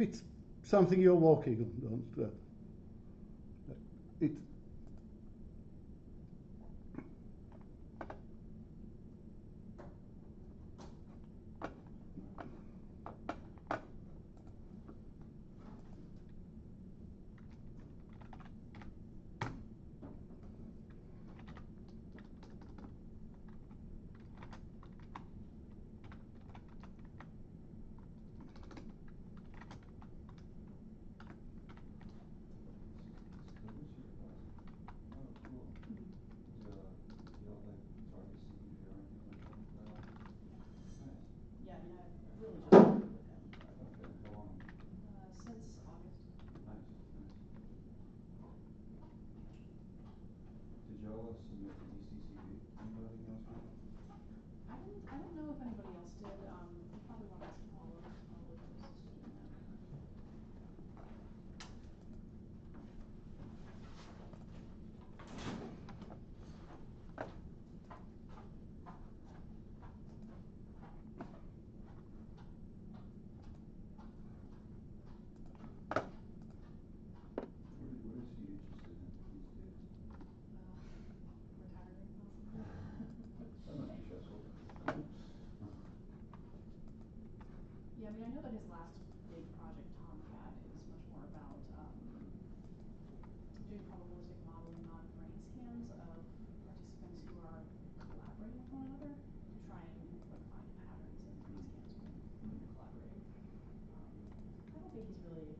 It's something you're working on. It, Yeah, I mean, I've really just worked with him since August. Did y'all submit to ECCV? Anybody else did? I don't know if anybody else did. You probably want to ask Paula. It's probably closest to doing that. What is he interested in these days? Retiring, possibly. That must be stressful. Yeah, I mean, I know that his last big project Tomcat is much more about doing probabilistic modeling on brain scans of participants who are collaborating with one another to try and like find patterns in brain scans when you're collaborating. I don't think he's really.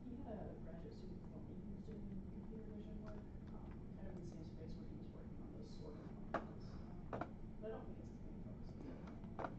He had a graduate student before me who was doing computer vision work, kind of in the same space where he was working on those sort of functions. But I don't think it's his main focus of work.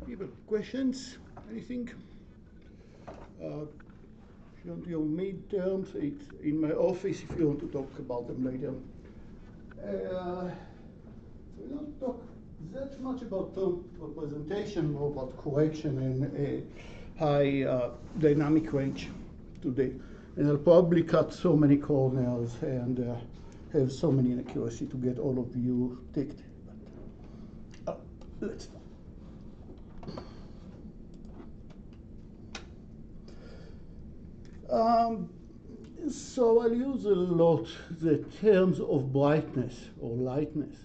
people, questions? Anything? you want your midterms, it's in my office if you want to talk about them later. We don't talk that much about term representation, more about correction and high dynamic range today. And I'll probably cut so many corners and have so many inaccuracy to get all of you ticked. But, let's start. So I'll use a lot the terms of brightness or lightness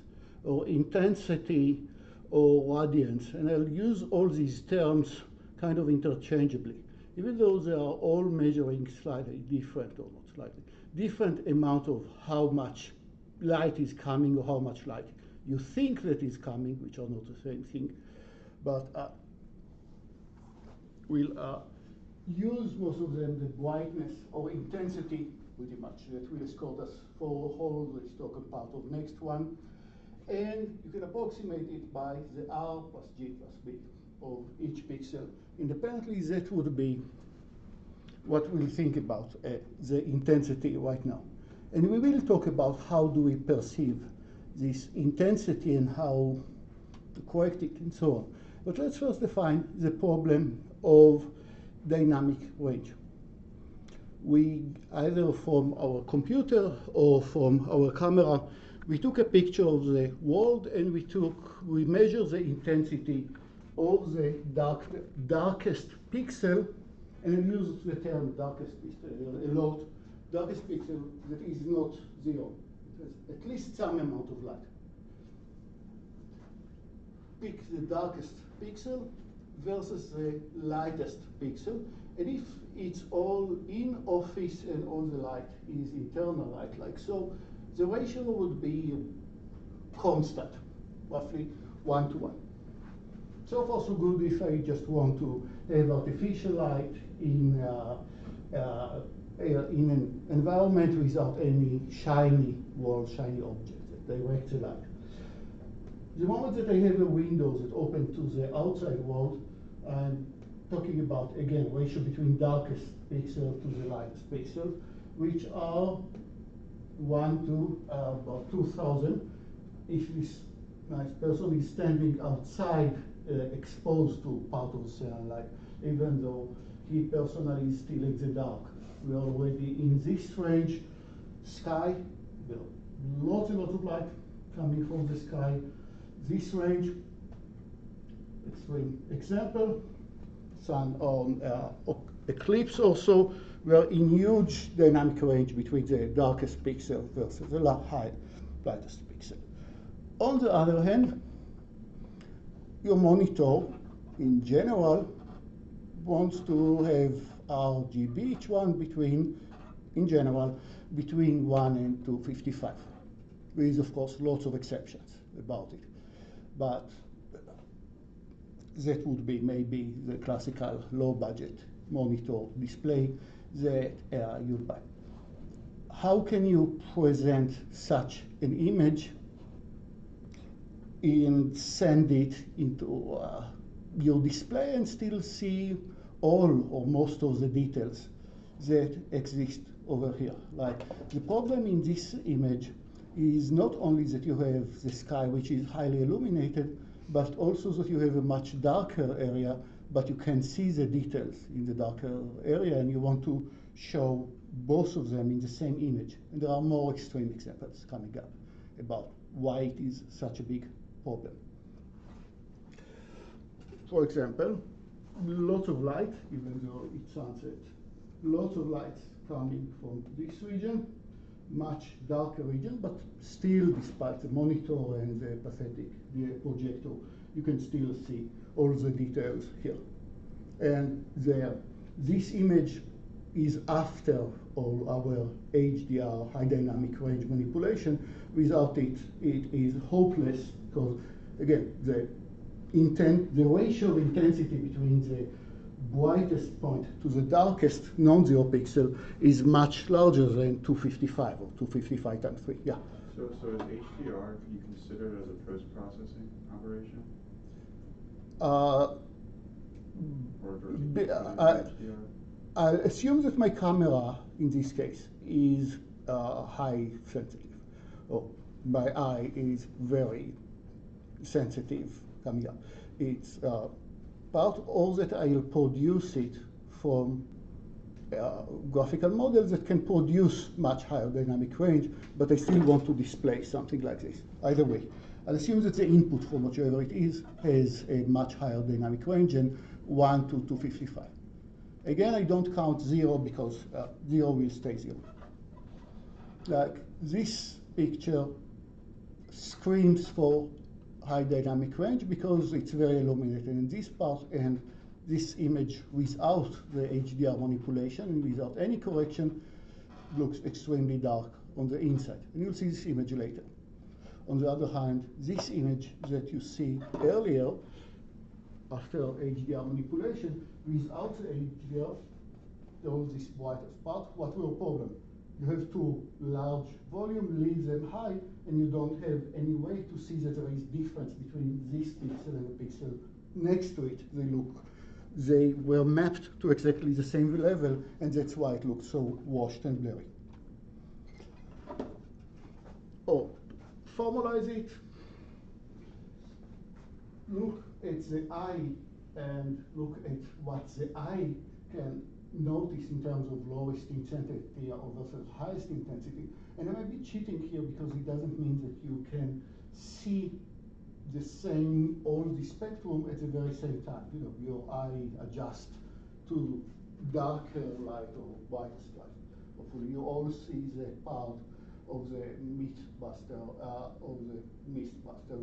or intensity or radiance, and I'll use all these terms kind of interchangeably, even though they are all measuring slightly different, or not slightly, different amount of how much light is coming or how much light you think that is coming, which are not the same thing, but we'll use most of them the brightness or intensity pretty much that will escort us for whole the spoken part of next one. And you can approximate it by the R plus G plus B of each pixel. Independently, that would be what we'll think about the intensity right now. And we will talk about how do we perceive this intensity and how to correct it and so on. But let's first define the problem of dynamic range. We, either from our computer or from our camera, we took a picture of the world and we measured the intensity of the darkest pixel, and we use the term darkest pixel a lot. Darkest pixel that is not zero. It has at least some amount of light. Pick the darkest pixel versus the lightest pixel, and if it's all in office and all the light is internal light, like so, the ratio would be constant, roughly 1 to 1. So far so good if I just want to have artificial light in an environment without any shiny world, shiny object that directs the light. The moment that I have a window that opens to the outside world, I'm talking about, again, ratio between darkest pixel to the lightest pixel, which are 1 to about 2,000. If this nice person is standing outside, exposed to part of the sunlight, even though he personally is still in the dark. We are already in this range. Sky, there are lots and lots of light coming from the sky. This range, extreme example, sun on eclipse also, we are in huge dynamic range between the darkest pixel versus the lightest pixel. On the other hand, your monitor, in general, wants to have RGB, each one between, in general, between 1 and 255. There is, of course, lots of exceptions about it. But that would be maybe the classical low-budget monitor display that you buy. How can you present such an image and send it into your display and still see all or most of the details that exist over here? Like, the problem in this image is not only that you have the sky, which is highly illuminated, but also that you have a much darker area, but you can see the details in the darker area, and you want to show both of them in the same image. And there are more extreme examples coming up about why it is such a big problem. For example, lots of light, even though it's sunset, lots of light coming from this region, much darker region, but still, despite the monitor and the pathetic projector, you can still see all the details here. And this image is after all our HDR, high dynamic range manipulation. Without it, it is hopeless, because again, the ratio of intensity between the brightest point to the darkest non-zero pixel is much larger than 255 or 255 times 3. Yeah. So is HDR, you consider it as a post-processing operation? Or HDR? I'll assume that my camera, in this case, is high sensitive, or my eye is very sensitive camera. It's part all that I'll produce it from graphical models that can produce much higher dynamic range, but I still want to display something like this. Either way, I'll assume that the input from whichever it is has a much higher dynamic range than 1 to 255. Again, I don't count 0 because 0 will stay 0. Like this picture screams for high dynamic range because it's very illuminated in this part, and this image without the HDR manipulation and without any correction looks extremely dark on the inside. And you'll see this image later. On the other hand, this image that you see earlier, after HDR manipulation, without the HDR, there was this whiter spot. What were the problem? You have too large volume, leave them high, and you don't have any way to see that there is difference between this pixel and the pixel next to it. They were mapped to exactly the same level, and that's why it looks so washed and blurry. Oh, formalize it. Look at the eye and look at what the eye can notice in terms of lowest intensity versus highest intensity. And I might be cheating here because it doesn't mean that you can see the same, all the spectrum at the very same time. You know, your eye adjusts to darker light or white light. Hopefully you all see the part of the Mythbuster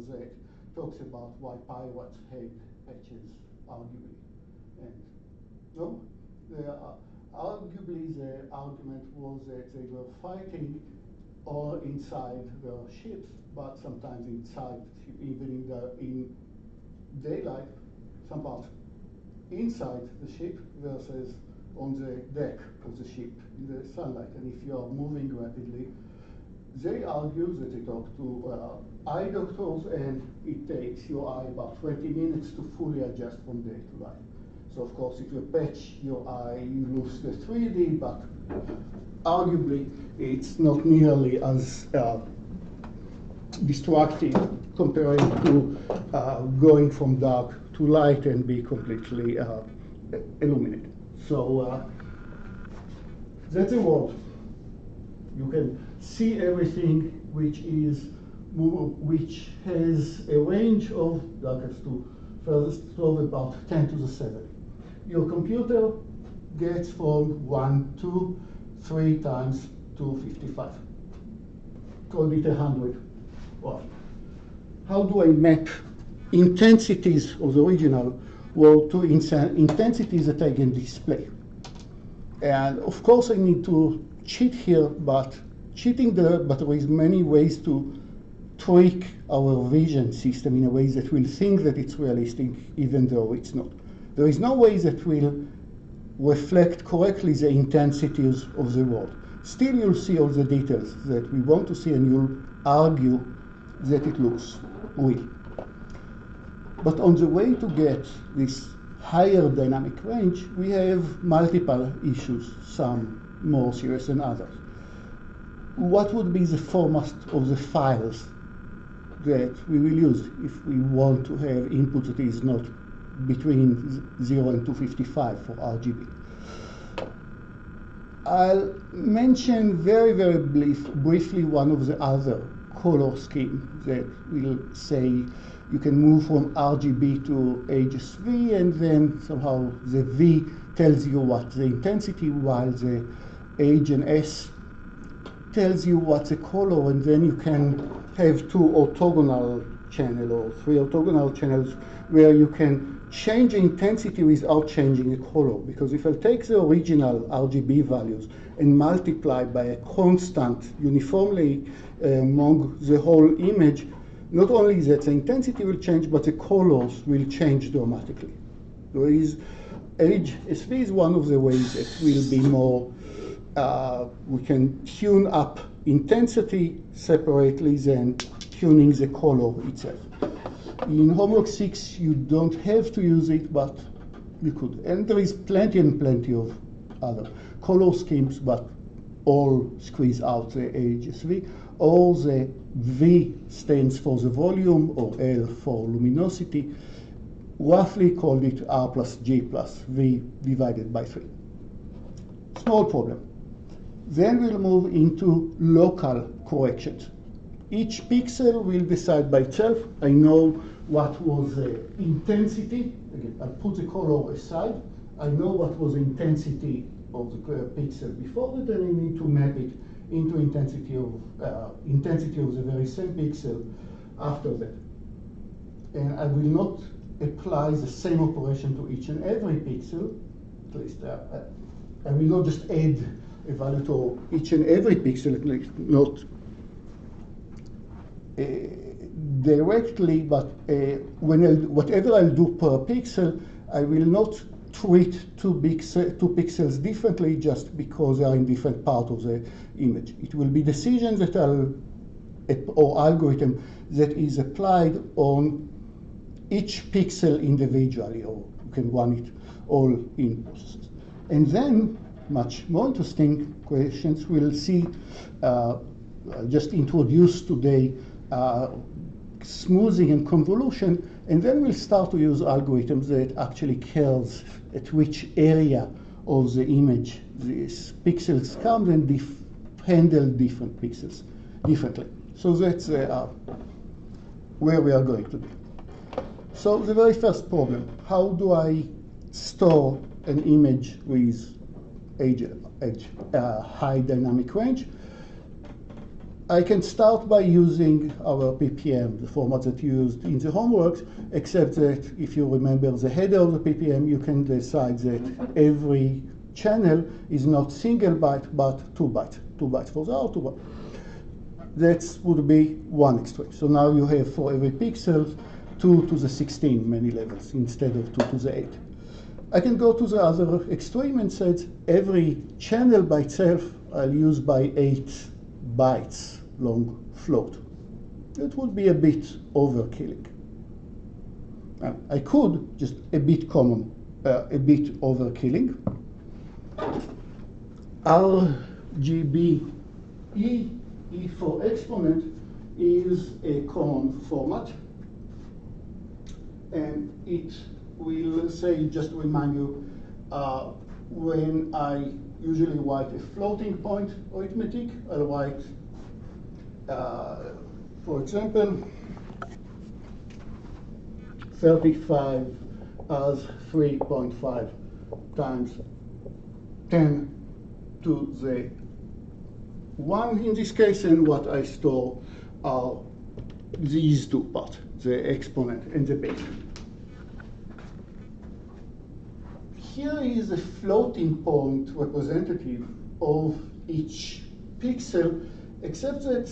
that talks about why pirates hate patches arguably. And no, arguably the argument was that they were fighting all inside their ships, but sometimes inside the ship, even in daylight, some parts inside the ship versus on the deck of the ship in the sunlight. And if you are moving rapidly, they argue that they talk to eye doctors, and it takes your eye about 20 minutes to fully adjust from day to light. So of course, if you patch your eye, you lose the 3D, but arguably it's not nearly as destructive comparing to going from dark to light and be completely illuminated. So that's a world. You can see everything which has a range of darkest to furthest of about 10 to the 7. Your computer gets from 1 to 3 times 255. Call it 100. Well, how do I map intensities of the original world to intensities that I can display? And of course I need to cheat here, but there is many ways to tweak our vision system in a way that will think that it's realistic even though it's not. There is no way that will reflect correctly the intensities of the world. Still you'll see all the details that we want to see, and you'll argue that it looks real. But on the way to get this higher dynamic range, we have multiple issues, some more serious than others. What would be the format of the files that we will use if we want to have input that is not between 0 and 255 for RGB? I'll mention very, very briefly one of the other color schemes that will say you can move from RGB to HSV, and then somehow the V tells you what the intensity, while the H and S tells you what's the color, and then you can have 2 orthogonal channels or 3 orthogonal channels where you can change intensity without changing the color. Because if I take the original RGB values and multiply by a constant uniformly among the whole image, not only that the intensity will change, but the colors will change dramatically. There is HSV is one of the ways that will be more, we can tune up intensity separately than tuning the color itself. In Homework 6, you don't have to use it, but you could. And there is plenty and plenty of other color schemes, but all squeeze out the HSV, or the V stands for the volume, or L for luminosity. Roughly called it R plus G plus V divided by 3. Small problem. Then we'll move into local corrections. Each pixel will decide by itself. I know what was the intensity. Again, I'll put the color aside. I know what was the intensity of the pixel before that, and I need to map it into intensity of the very same pixel after that. And I will not apply the same operation to each and every pixel. At least I will not just add a value to each and every pixel, at least not directly, but whatever I'll do per pixel, I will not treat two pixels differently just because they are in different part of the image. It will be decisions that or algorithm that is applied on each pixel individually, or you can run it all in processes. And then, much more interesting questions we'll see, just introduce today smoothing and convolution, and then we'll start to use algorithms that actually cares at which area of the image these pixels come and handle different pixels differently. So that's where we are going to be. So the very first problem, how do I store an image with high dynamic range? I can start by using our PPM, the format that you used in the homeworks, except that if you remember the header of the PPM, you can decide that every channel is not single byte, but 2 bytes. 2 bytes for the output. That would be one extreme. So now you have for every pixel 2 to the 16 many levels instead of 2 to the 8. I can go to the other extreme and say every channel by itself I'll use by 8 bytes long float. It would be a bit overkilling. I could just a bit overkilling. RGB E for exponent is a common format, and it will say, just to remind you, when I usually write a floating point arithmetic, I'll write, for example, 35 as 3.5 times 10 to the 1 in this case, and what I store are these two parts, the exponent and the base. Here is a floating point representative of each pixel, except that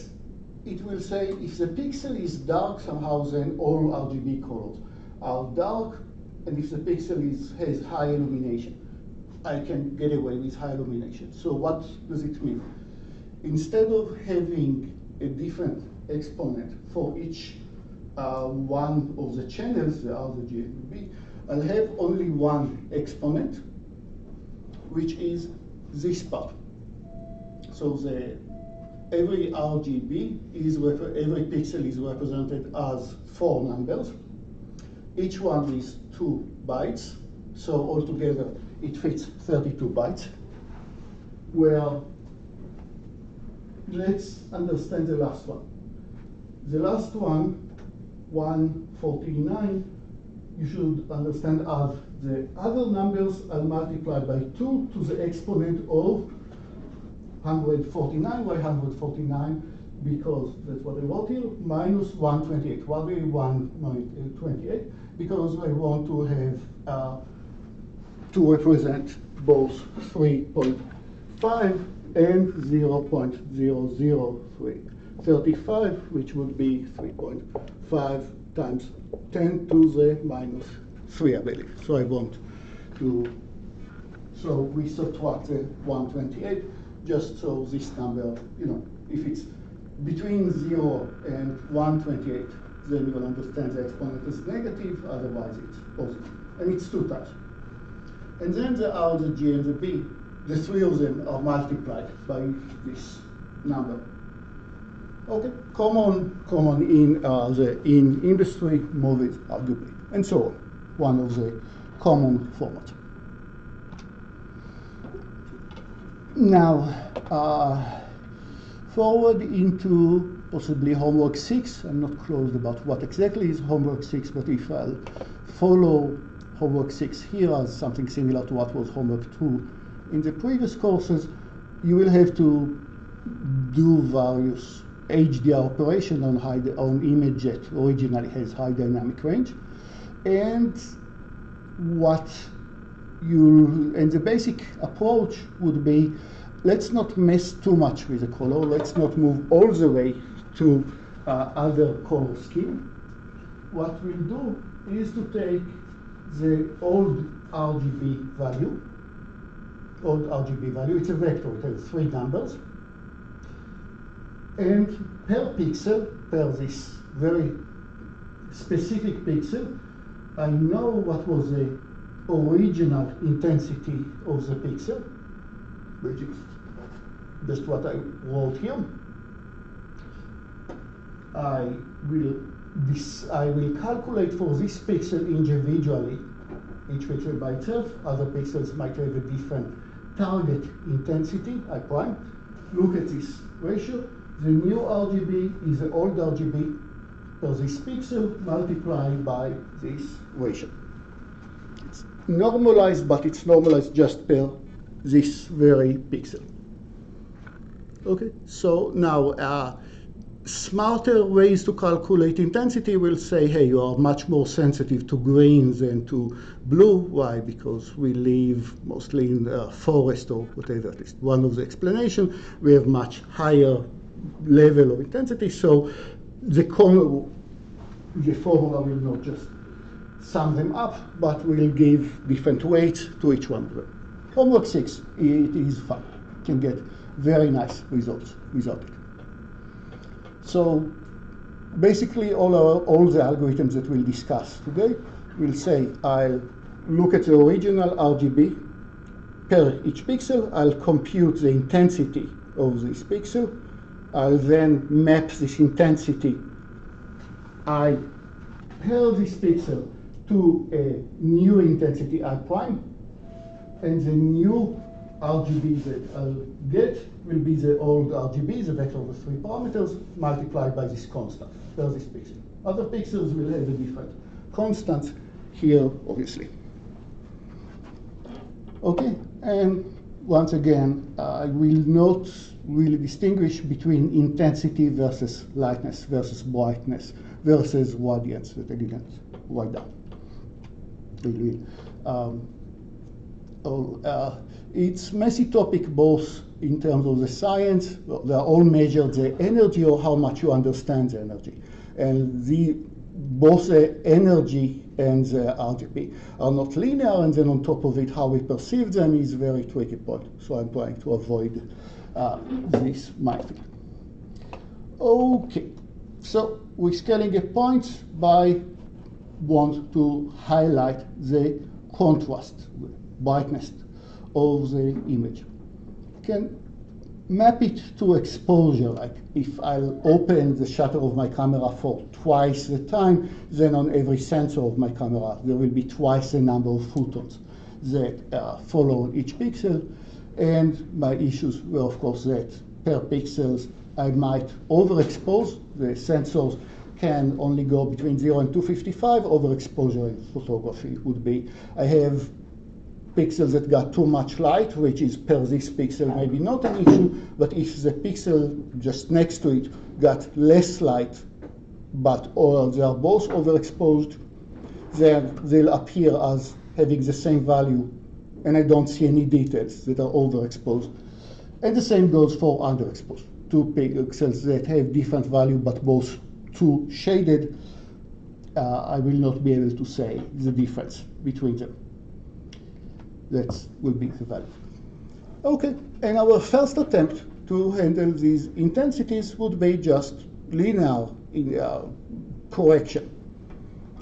it will say if the pixel is dark somehow, then all RGB colors are dark, and if the pixel has high illumination, I can get away with high illumination. So what does it mean? Instead of having a different exponent for each one of the channels, the R, the G, and the B, I'll have only one exponent, which is this part. So every RGB every pixel is represented as 4 numbers. Each one is 2 bytes. So altogether, it fits 32 bytes. Well, let's understand the last one. The last one, 149, you should understand as the other numbers are multiplied by 2 to the exponent of 149 by 149, because that's what I wrote here, minus 128. Why do we 128? Because I want to have to represent both 3.5 and 0.003. 35, which would be 3.5 times 10 to the minus 3, I believe. So I want to, so we subtract the 128, just so this number, if it's between 0 and 128, then you will understand the exponent is negative, otherwise it's positive. And it's 2 times. And then there are the G and the B. the three of them are multiplied by this number. Okay, common in the industry, movies, arguably, and so on. One of the common formats. Now, forward into possibly homework 6. I'm not closed about what exactly is homework 6, but if I'll follow homework 6 here as something similar to what was homework 2 in the previous courses, you will have to do various HDR operation on image that originally has high dynamic range, and the basic approach would be, let's not mess too much with the color. Let's not move all the way to other color scheme. What we'll do is to take the old RGB value. It's a vector. It has 3 numbers. And per pixel, per this very specific pixel, I know what was the original intensity of the pixel, which is just what I wrote here. I will calculate for this pixel individually, each pixel by itself. Other pixels might have a different target intensity, I prime. Look at this ratio. The new RGB is the old RGB per this pixel multiplied by this ratio. It's normalized, but it's normalized just per this very pixel. Okay, so now smarter ways to calculate intensity will say, hey, you are much more sensitive to green than to blue. Why? Because we live mostly in the forest or whatever. At least one of the explanations. We have much higher level of intensity, so the formula will not just sum them up, but will give different weights to each one of them. Homework 6, it is fun. You can get very nice results without it. So basically all the algorithms that we'll discuss today will say, I'll look at the original RGB per each pixel, I'll compute the intensity of this pixel, I'll then map this intensity I per this pixel to a new intensity I prime, and the new RGB that I'll get will be the old RGB, the vector of the 3 parameters, multiplied by this constant per this pixel. Other pixels will have a different constant here, obviously. Okay, and once again, I will not really distinguish between intensity versus lightness versus brightness versus radiance that I didn't write down. It's messy topic both in terms of the science. They are all measured the energy or how much you understand the energy, and both the energy and the RGB are not linear, and then on top of it, how we perceive them is a very tricky point. So I'm trying to avoid this mightily. Okay, so we're scaling a point by want to highlight the contrast, the brightness of the image. You can map it to exposure, like if I'll open the shutter of my camera for twice the time, then on every sensor of my camera, there will be twice the number of photons that follow each pixel. And my issues were, of course, that per pixels, I might overexpose. The sensors can only go between 0 and 255. Overexposure in photography would be, I have pixels that got too much light, which is per this pixel maybe not an issue, but if the pixel just next to it got less light, but or they are both overexposed, then they'll appear as having the same value, and I don't see any details that are overexposed. And the same goes for underexposed. 2 pixels that have different value, but both too shaded, I will not be able to say the difference between them. That will be the value. Okay, and our first attempt to handle these intensities would be just linear in correction.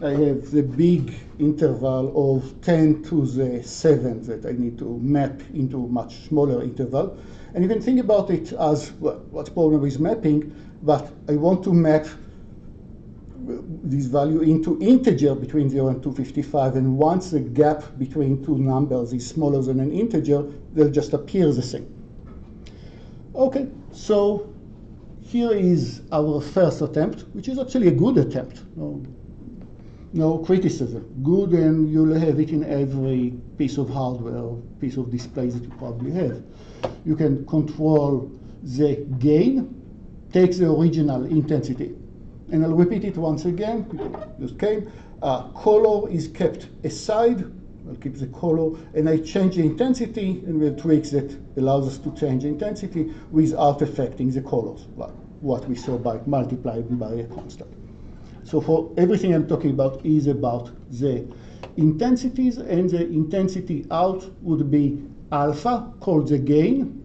I have the big interval of 10 to the 7 that I need to map into a much smaller interval. And you can think about it as, well, what's the problem with mapping? But I want to map this value into integer between 0 and 255. And once the gap between two numbers is smaller than an integer, they'll just appear the same. Okay, so here is our first attempt, which is actually a good attempt. No criticism. Good, and you'll have it in every piece of hardware, piece of displays that you probably have. You can control the gain, take the original intensity. And I'll repeat it once again, just gain. Color is kept aside. I'll keep the color, and I change the intensity, and we have tricks that allows us to change the intensity without affecting the colors, like what we saw by multiplying by a constant. So for everything I'm talking about is about the intensities, and the intensity out would be alpha, called the gain,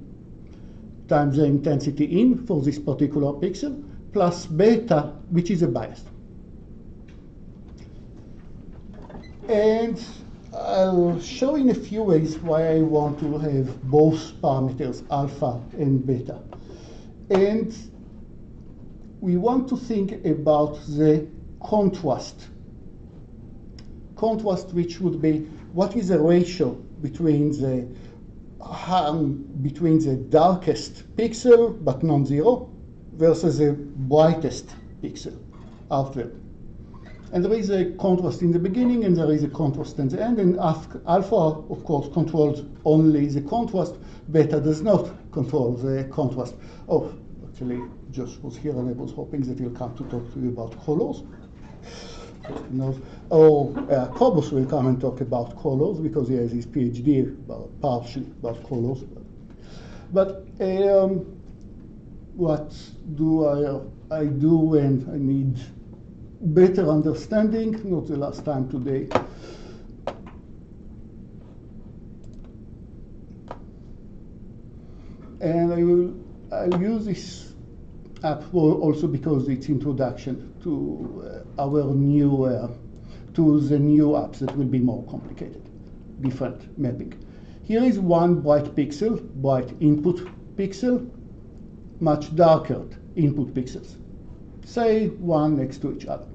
times the intensity in for this particular pixel, plus beta, which is a bias. And I'll show in a few ways why I want to have both parameters, alpha and beta. And we want to think about the contrast. Contrast, which would be, what is the ratio between the darkest pixel, but non-zero, versus the brightest pixel out there. And there is a contrast in the beginning, and there is a contrast in the end, and alpha, of course, controls only the contrast. Beta does not control the contrast. Oh, actually, Josh was here, and I was hoping that he'll come to talk to you about colors. Cobus will come and talk about colors, because he has his PhD partially about colors. But what do I do when I need better understanding? Not the last time today. And I'll use this app also because it's introduction to our new to the new apps that will be more complicated, different mapping. Here is one bright pixel, bright input pixel, much darker input pixels, say one next to each other.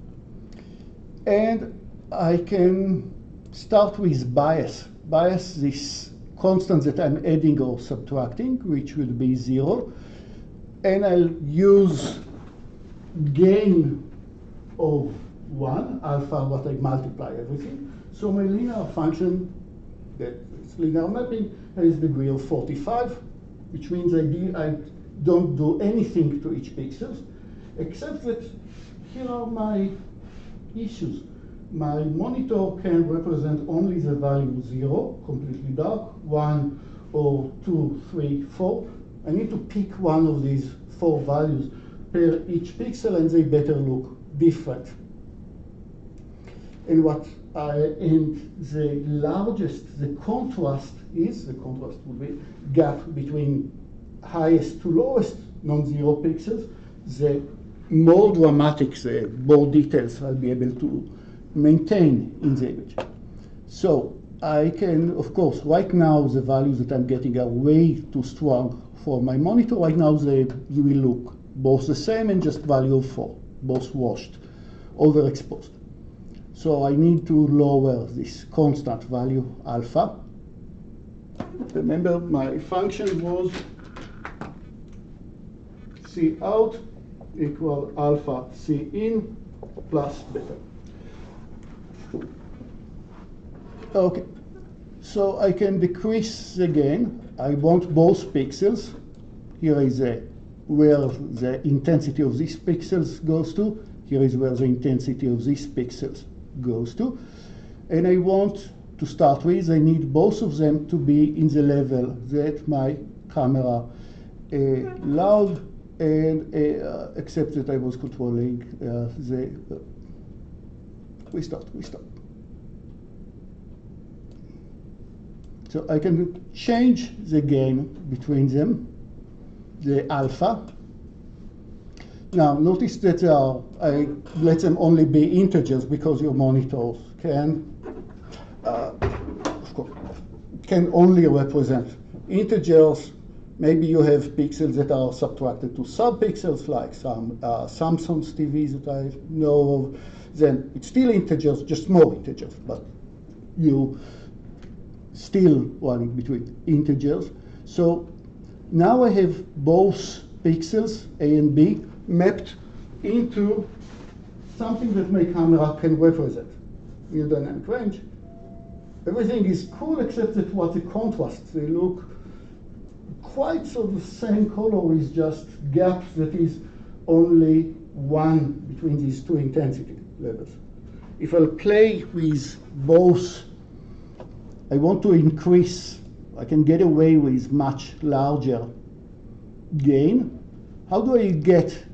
And I can start with bias. Bias, this constant that I'm adding or subtracting, which will be 0. And I'll use gain of 1, alpha, what I multiply everything. So my linear function, that is linear mapping, has degree of 45, which means I don't do anything to each pixel, except that here are my issues. My monitor can represent only the value 0, completely dark, 1 or 2, 3, 4. I need to pick one of these 4 values per each pixel, and they better look different. And the largest the contrast would be gap between highest to lowest non-zero pixels, the more dramatic, the more details I'll be able to maintain in the image. So I can, of course, right now the values that I'm getting are way too strong for my monitor. Right now they will look both the same and just value of 4, both washed, overexposed. So I need to lower this constant value alpha. Remember, my function was C out equal alpha C in plus beta. Okay, so I can decrease the gain. I want both pixels. Here is where the intensity of these pixels goes to. Here is where the intensity of these pixels goes to. And I want to start with, I need both of them to be in the level that my camera allowed, and except that I was controlling restart. So I can change the gain between them, the alpha. Now, notice that I let them only be integers because your monitors can only represent integers. Maybe you have pixels that are subtracted to subpixels, like some Samsung's TVs that I know of. Then it's still integers, just more integers, but you still running between integers. So now I have both pixels, A and B, mapped into something that my camera can represent in a dynamic range. Everything is cool except that what the contrast. They look quite sort of the same color with just gaps that is only one between these two intensity levels. If I'll play with both, I want to increase, I can get away with much larger gain. How do I get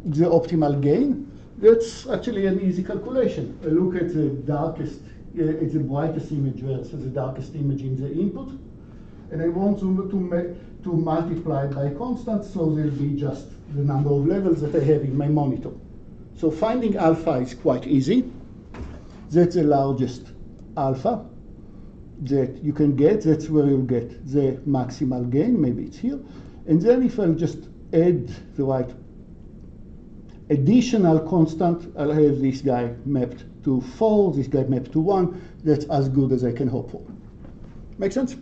the optimal gain? That's actually an easy calculation. I look at the darkest, at the brightest image versus the darkest image in the input, and I want to multiply by constant, so there'll be just the number of levels that I have in my monitor. So finding alpha is quite easy. That's the largest alpha that you can get. That's where you'll get the maximal gain. Maybe it's here. And then if I'll just add the right additional constant, I'll have this guy mapped to 4, this guy mapped to 1. That's as good as I can hope for. Make sense?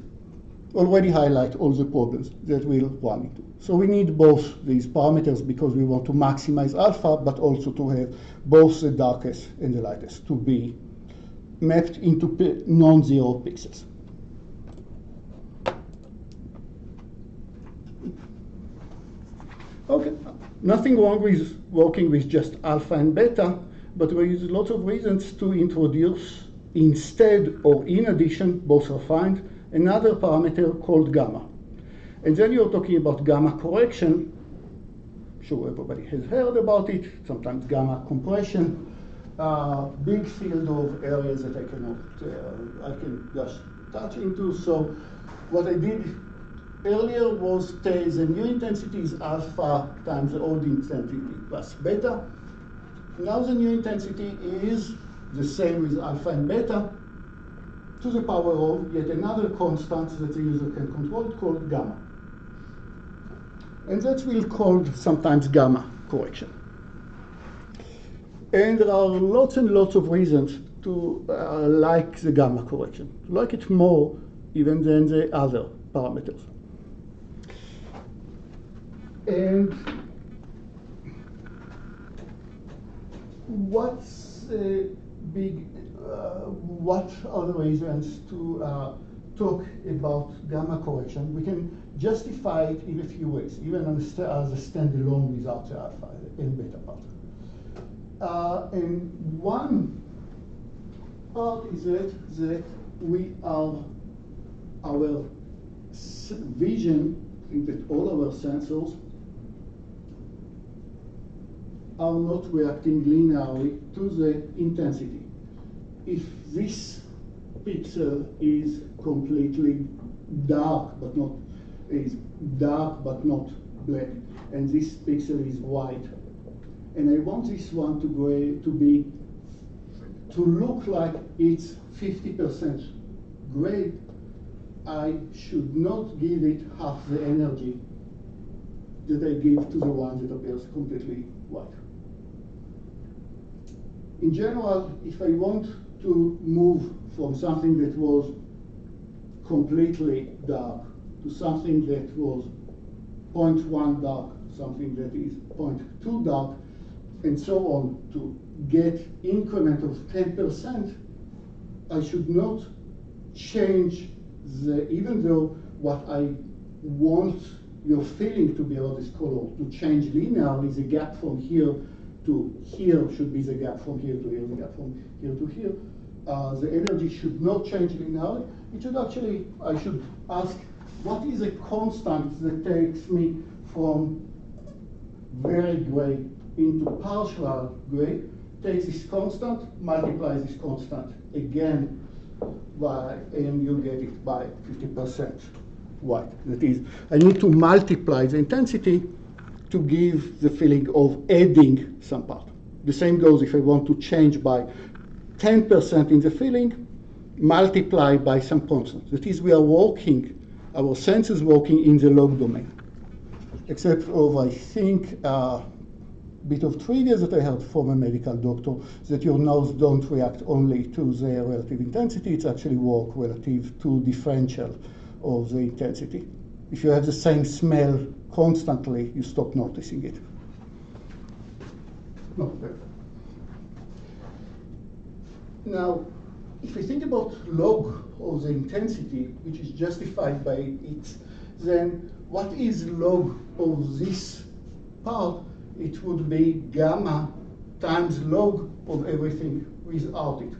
Already highlight all the problems that we'll run into. So we need both these parameters because we want to maximize alpha, but also to have both the darkest and the lightest to be mapped into non-zero pixels. Okay, nothing wrong with working with just alpha and beta, but there is lots of reasons to introduce instead or in addition, both are fine, another parameter called gamma. And then you're talking about gamma correction. I'm sure everybody has heard about it, sometimes gamma compression. Big field of areas that I can just touch into. So what I did earlier was take the new intensity is alpha times the old intensity plus beta. Now the new intensity is the same with alpha and beta to the power of yet another constant that the user can control called gamma. And that's will called sometimes gamma correction. And there are lots and lots of reasons to like the gamma correction, to like it more even than the other parameters. And what's what are the reasons to talk about gamma correction? We can justify it in a few ways, even as a standalone without the alpha and beta part. And one part is that we are, our vision, in that all our sensors are not reacting linearly to the intensity. If this pixel is completely dark but not black, and this pixel is white, and I want this one to look like it's 50% gray, I should not give it half the energy that I give to the one that appears completely white. In general, if I want to move from something that was completely dark to something that was 0.1 dark, something that is 0.2 dark, and so on, to get increment of 10%, I should not change even though what I want your feeling to be about this color to change linearly, the gap from here to here should be the gap from here to here, the gap from here to here. The energy should not change linearly. It should actually, I should ask, what is a constant that takes me from very gray into partial gray? Takes this constant, multiplies this constant again and you get it by 50% white. That is, I need to multiply the intensity to give the feeling of adding some part. The same goes if I want to change by 10% in the feeling, multiply by some constant. That is, we are working, our sense is working in the log domain. Except of, I think, bit of trivia that I heard from a medical doctor, that your nose don't react only to the relative intensity, it's actually work relative to differential of the intensity. If you have the same smell constantly, you stop noticing it. Not perfect. Now, if we think about log of the intensity, which is justified by it, then what is log of this part? It would be gamma times log of everything without it.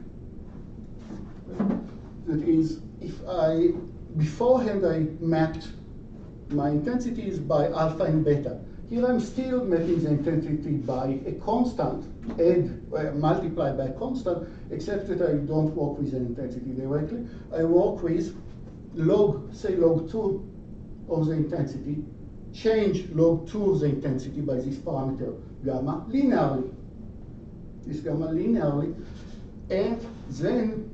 That is, if beforehand I mapped my intensities by alpha and beta. Here I'm still mapping the intensity by a constant, multiply by a constant, except that I don't work with an intensity directly. I work with log, say log 2 of the intensity, change log 2 of the intensity by this parameter gamma linearly, and then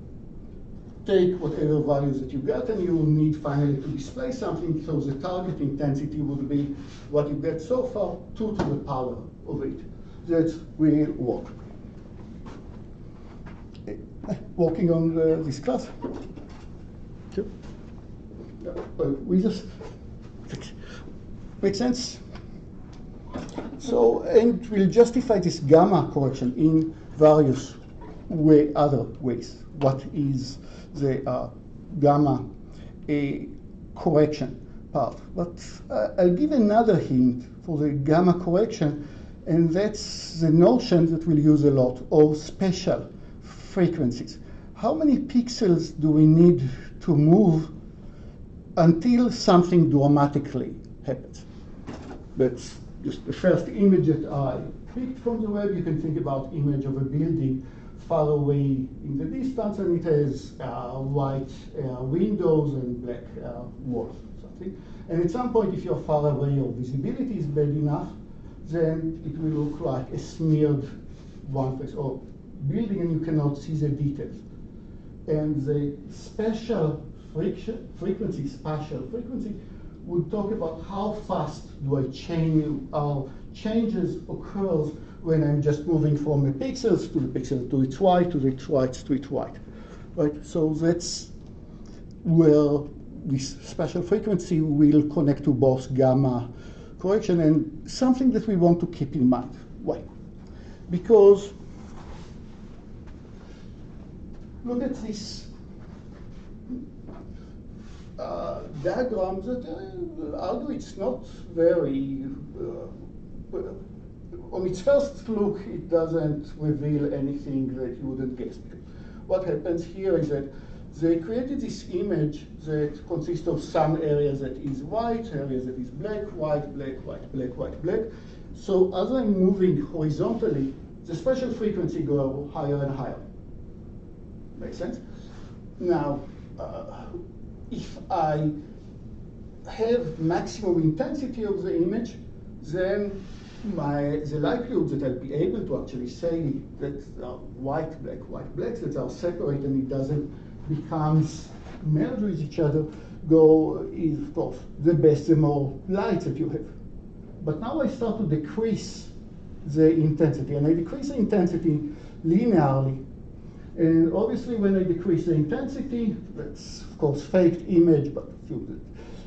take whatever values that you got, and you will need finally to display something, so the target intensity would be what you get so far, 2 to the power of it. That will work. Working on this class? Sure. We just make sense? So, and we'll justify this gamma correction in various other ways. What is the gamma correction part? But I'll give another hint for the gamma correction, and that's the notion that we'll use a lot of special frequencies. How many pixels do we need to move until something dramatically happens? That's just the first image that I picked from the web. You can think about image of a building far away in the distance, and it has white windows and black walls or something. And at some point, if you're far away or visibility is bad enough, then it will look like a smeared one place or building, and you cannot see the details. And the spatial frequency would talk about how fast do I change, changes occurs when I'm just moving from the pixels to the pixel to its right, to its right, to its right. Right? So that's where this spatial frequency will connect to both gamma correction and something that we want to keep in mind. Why? Because look at this diagram that argue it's not very, on its first look, it doesn't reveal anything that you wouldn't guess. What happens here is that they created this image that consists of some areas that is white, areas that is black, white, black, white, black, white, black. So as I'm moving horizontally, the spatial frequency goes higher and higher. Make sense? Now, if I have maximum intensity of the image, then the likelihood that I'll be able to actually say that white, black, that are separate and it doesn't becomes merged with each other, is of course the best, the more light that you have. But now I start to decrease the intensity, and I decrease the intensity linearly. And obviously when I decrease the intensity, that's of course faked image, but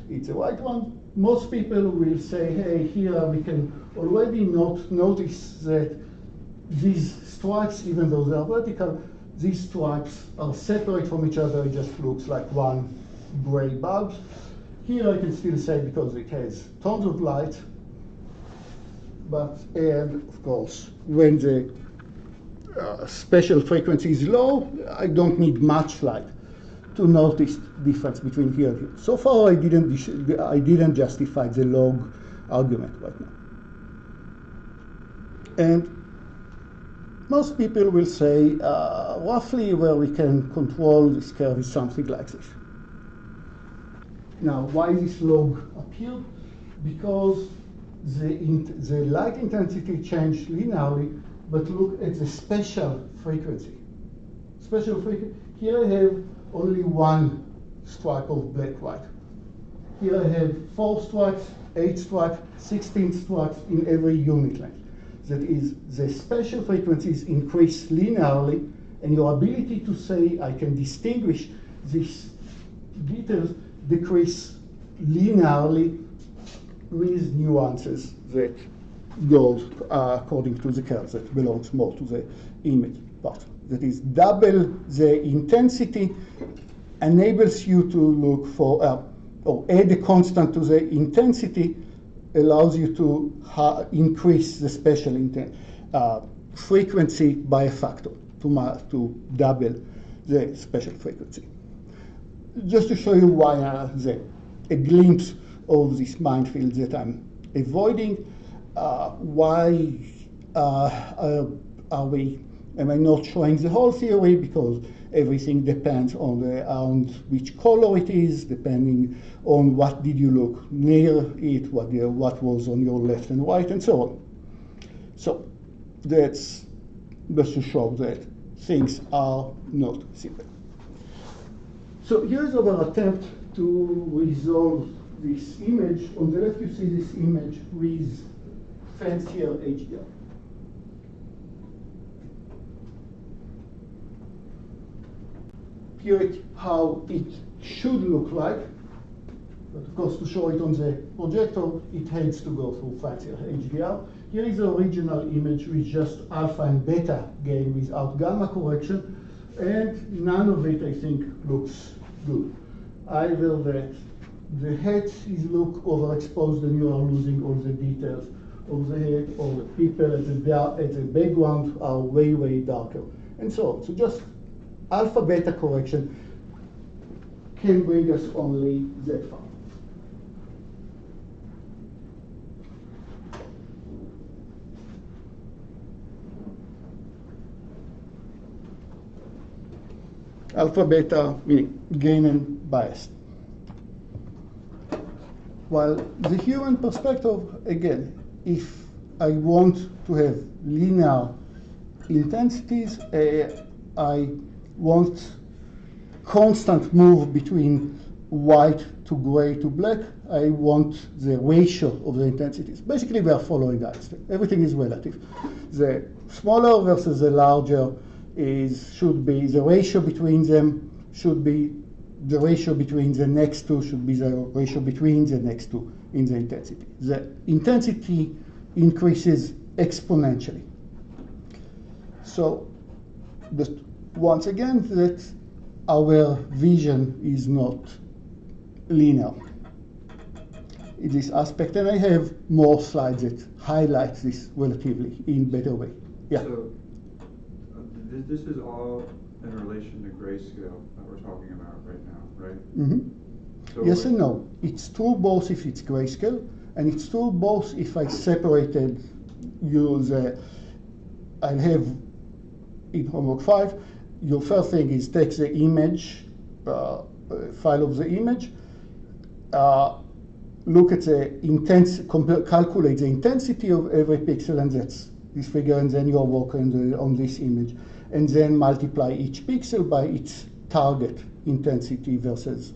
it's a right one. Most people will say, hey, here we can already notice that these stripes, even though they are vertical, these stripes are separate from each other. It just looks like one gray bulb. Here I can still say because it has tons of light, but and of course when the spatial frequency is low, I don't need much light to notice difference between here and here. So far, I didn't justify the log argument right now. And most people will say roughly where we can control this curve is something like this. Now, why this log appeared? Because the light intensity changed linearly, but look at the special frequency. Special frequency, here I have only one stripe of black-white. Here I have 4 stripes, 8 stripes, 16 stripes in every unit length. That is, the special frequencies increase linearly, and your ability to say I can distinguish these details decrease linearly with nuances that goes according to the curve that belongs more to the image part. That is, double the intensity enables you to look for, or add a constant to the intensity allows you to increase the special frequency by a factor, to double the special frequency. Just to show you why a glimpse of this minefield that I'm avoiding, why am I not showing the whole theory? Because everything depends on which color it is, depending on what did you look near it, what was on your left and right, and so on. So that's just to show that things are not simple. So here's our attempt to resolve this image. On the left you see this image with fancier HDR. Here how it should look like, but of course to show it on the projector, it has to go through fancier HDR. Here is the original image with just alpha and beta gain without gamma correction, and none of it, I think, looks good. Either that the head is look overexposed and you are losing all the details of the head, or the people at the background are way, way darker, and so on. So just alpha beta correction can bring us only that far. Alpha beta meaning gain and bias. While the human perspective, again, if I want to have linear intensities, I want constant move between white to gray to black. I want the ratio of the intensities. Basically, we are following Einstein. Everything is relative. The smaller versus the larger should be the ratio between them, should be the ratio between the next two, should be the ratio between the next two in the intensity. The intensity increases exponentially. So just once again, that our vision is not linear in this aspect, and I have more slides that highlight this relatively in better way. Yeah. So this is all in relation to grayscale that we're talking about right now, right? Mm-hmm. So yes and no. It's true both if it's grayscale, and it's true both if I separated I'll have in homework 5, your first thing is take the image, file of the image, look at the calculate the intensity of every pixel, and that's this figure, and then you're working on this image, and then multiply each pixel by its target intensity versus,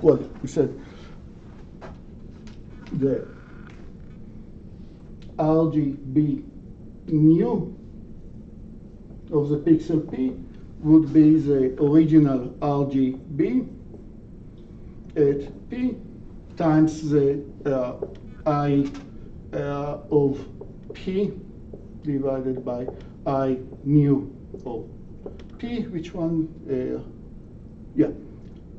well, we said the RGB nu of the pixel P would be the original RGB at P times the I of P divided by I nu of P, which one? Yeah.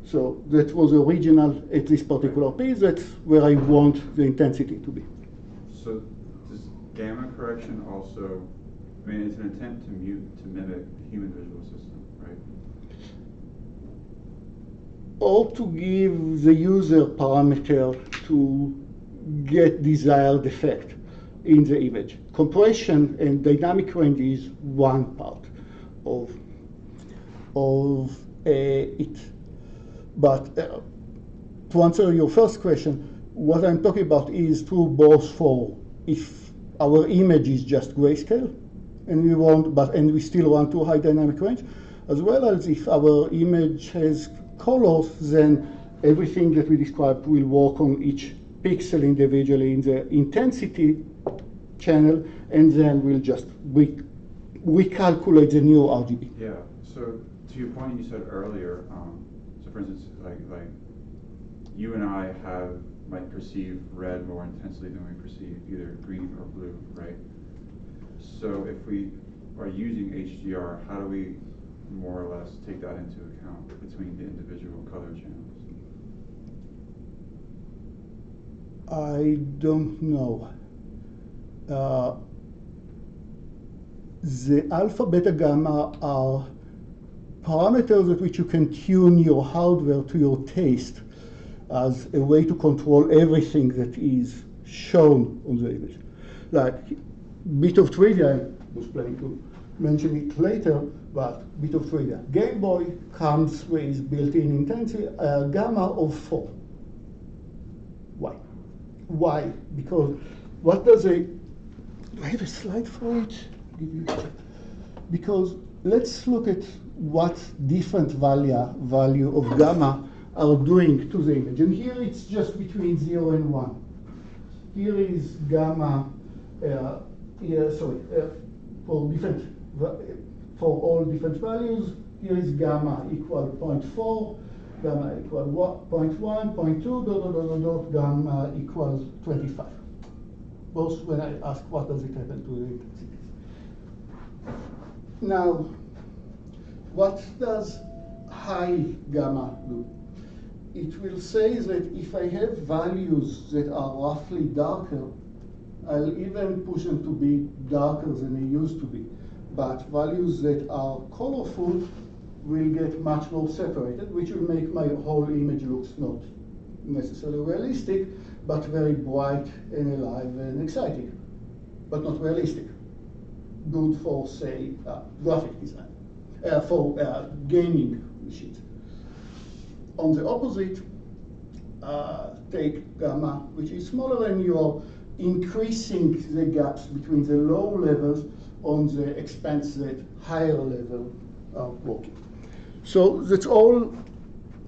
So that was original at this particular P. That's where I want the intensity to be. So does gamma correction also, I mean, it's an attempt to mimic the human visual system, right? Or to give the user parameter to get desired effect in the image. Compression and dynamic range is one part of it. But to answer your first question, what I'm talking about is true both for if our image is just grayscale, and we still want to high dynamic range, as well as if our image has colors, then everything that we described will work on each pixel individually in the intensity channel, and then we'll just recalculate the new RGB. Yeah. So to your point you said earlier, so for instance, like you and I might perceive red more intensely than we perceive either green or blue, right? So if we are using HDR, how do we more or less take that into account between the individual color channels? I don't know. The alpha, beta, gamma are parameters at which you can tune your hardware to your taste as a way to control everything that is shown on the image. Like, bit of trivia, I was planning to mention it later, but bit of trivia. Game Boy comes with built-in intensity, gamma of 4. Why? Why? Because what does do I have a slide for it? Because let's look at what different value of gamma are doing to the image. And here it's just between 0 and 1. Here is gamma, for all different values. Here is gamma equal 0.4, gamma equal 0.1, 0.2, gamma equals 25. Both when I ask what does it happen to the intensity. Now, what does high gamma do? It will say that if I have values that are roughly darker, I'll even push them to be darker than they used to be. But values that are colorful will get much more separated, which will make my whole image looks not necessarily realistic, but very bright and alive and exciting, but not realistic. Good for, say, graphic design, for gaming machines. On the opposite, take gamma, which is smaller, and you're increasing the gaps between the low levels on the expense that higher level are working. So that's all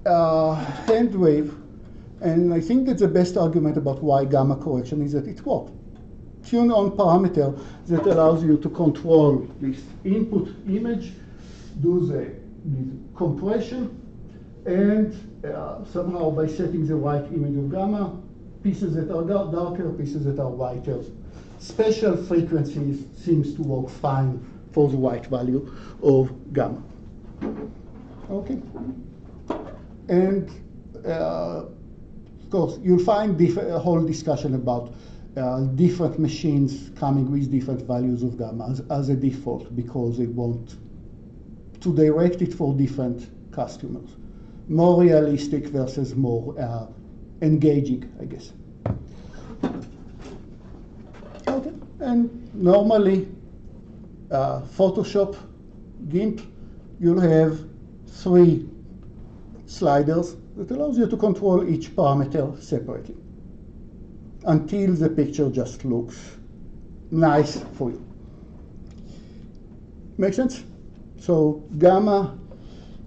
hand wave, and I think that the best argument about why gamma correction is that it works. Tune on parameter that allows you to control this input image, do the compression, and somehow by setting the right image of gamma, pieces that are darker, pieces that are whiter. Special frequencies seems to work fine for the white value of gamma. Okay. And of course, you'll find a whole discussion about different machines coming with different values of gamma as a default because they want to direct it for different customers. More realistic versus more engaging, I guess. Okay, and normally Photoshop, GIMP, you'll have 3 sliders that allows you to control each parameter separately until the picture just looks nice for you. Make sense? So gamma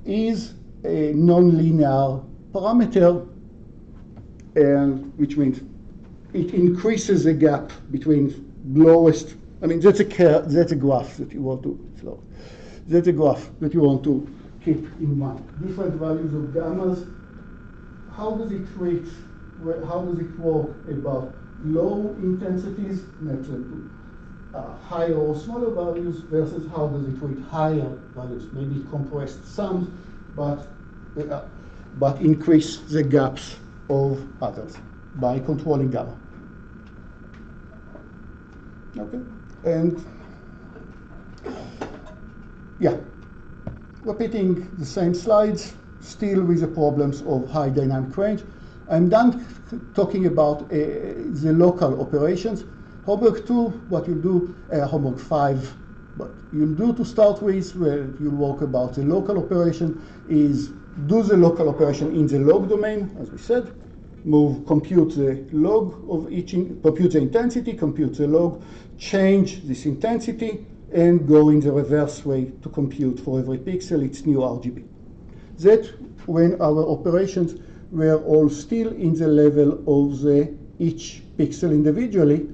is a non-linear parameter, and which means it increases the gap between lowest. I mean, that's a graph that you want to slow. That's a graph that you want to keep in mind. Different values of gammas. How does it treat? How does it work about low intensities, next to higher or smaller values, versus how does it treat higher values? Maybe compressed some, but increase the gaps of others by controlling gamma. Okay, and yeah, repeating the same slides, still with the problems of high dynamic range. I'm done talking about the local operations. Homework 2, what you'll do, homework 5, what you'll do to start with, where you'll work about the local operation, is do the local operation in the log domain, as we said. compute the log of each, compute the intensity, compute the log, change this intensity, and go in the reverse way to compute for every pixel its new RGB. That when our operations were all still in the level of each pixel individually,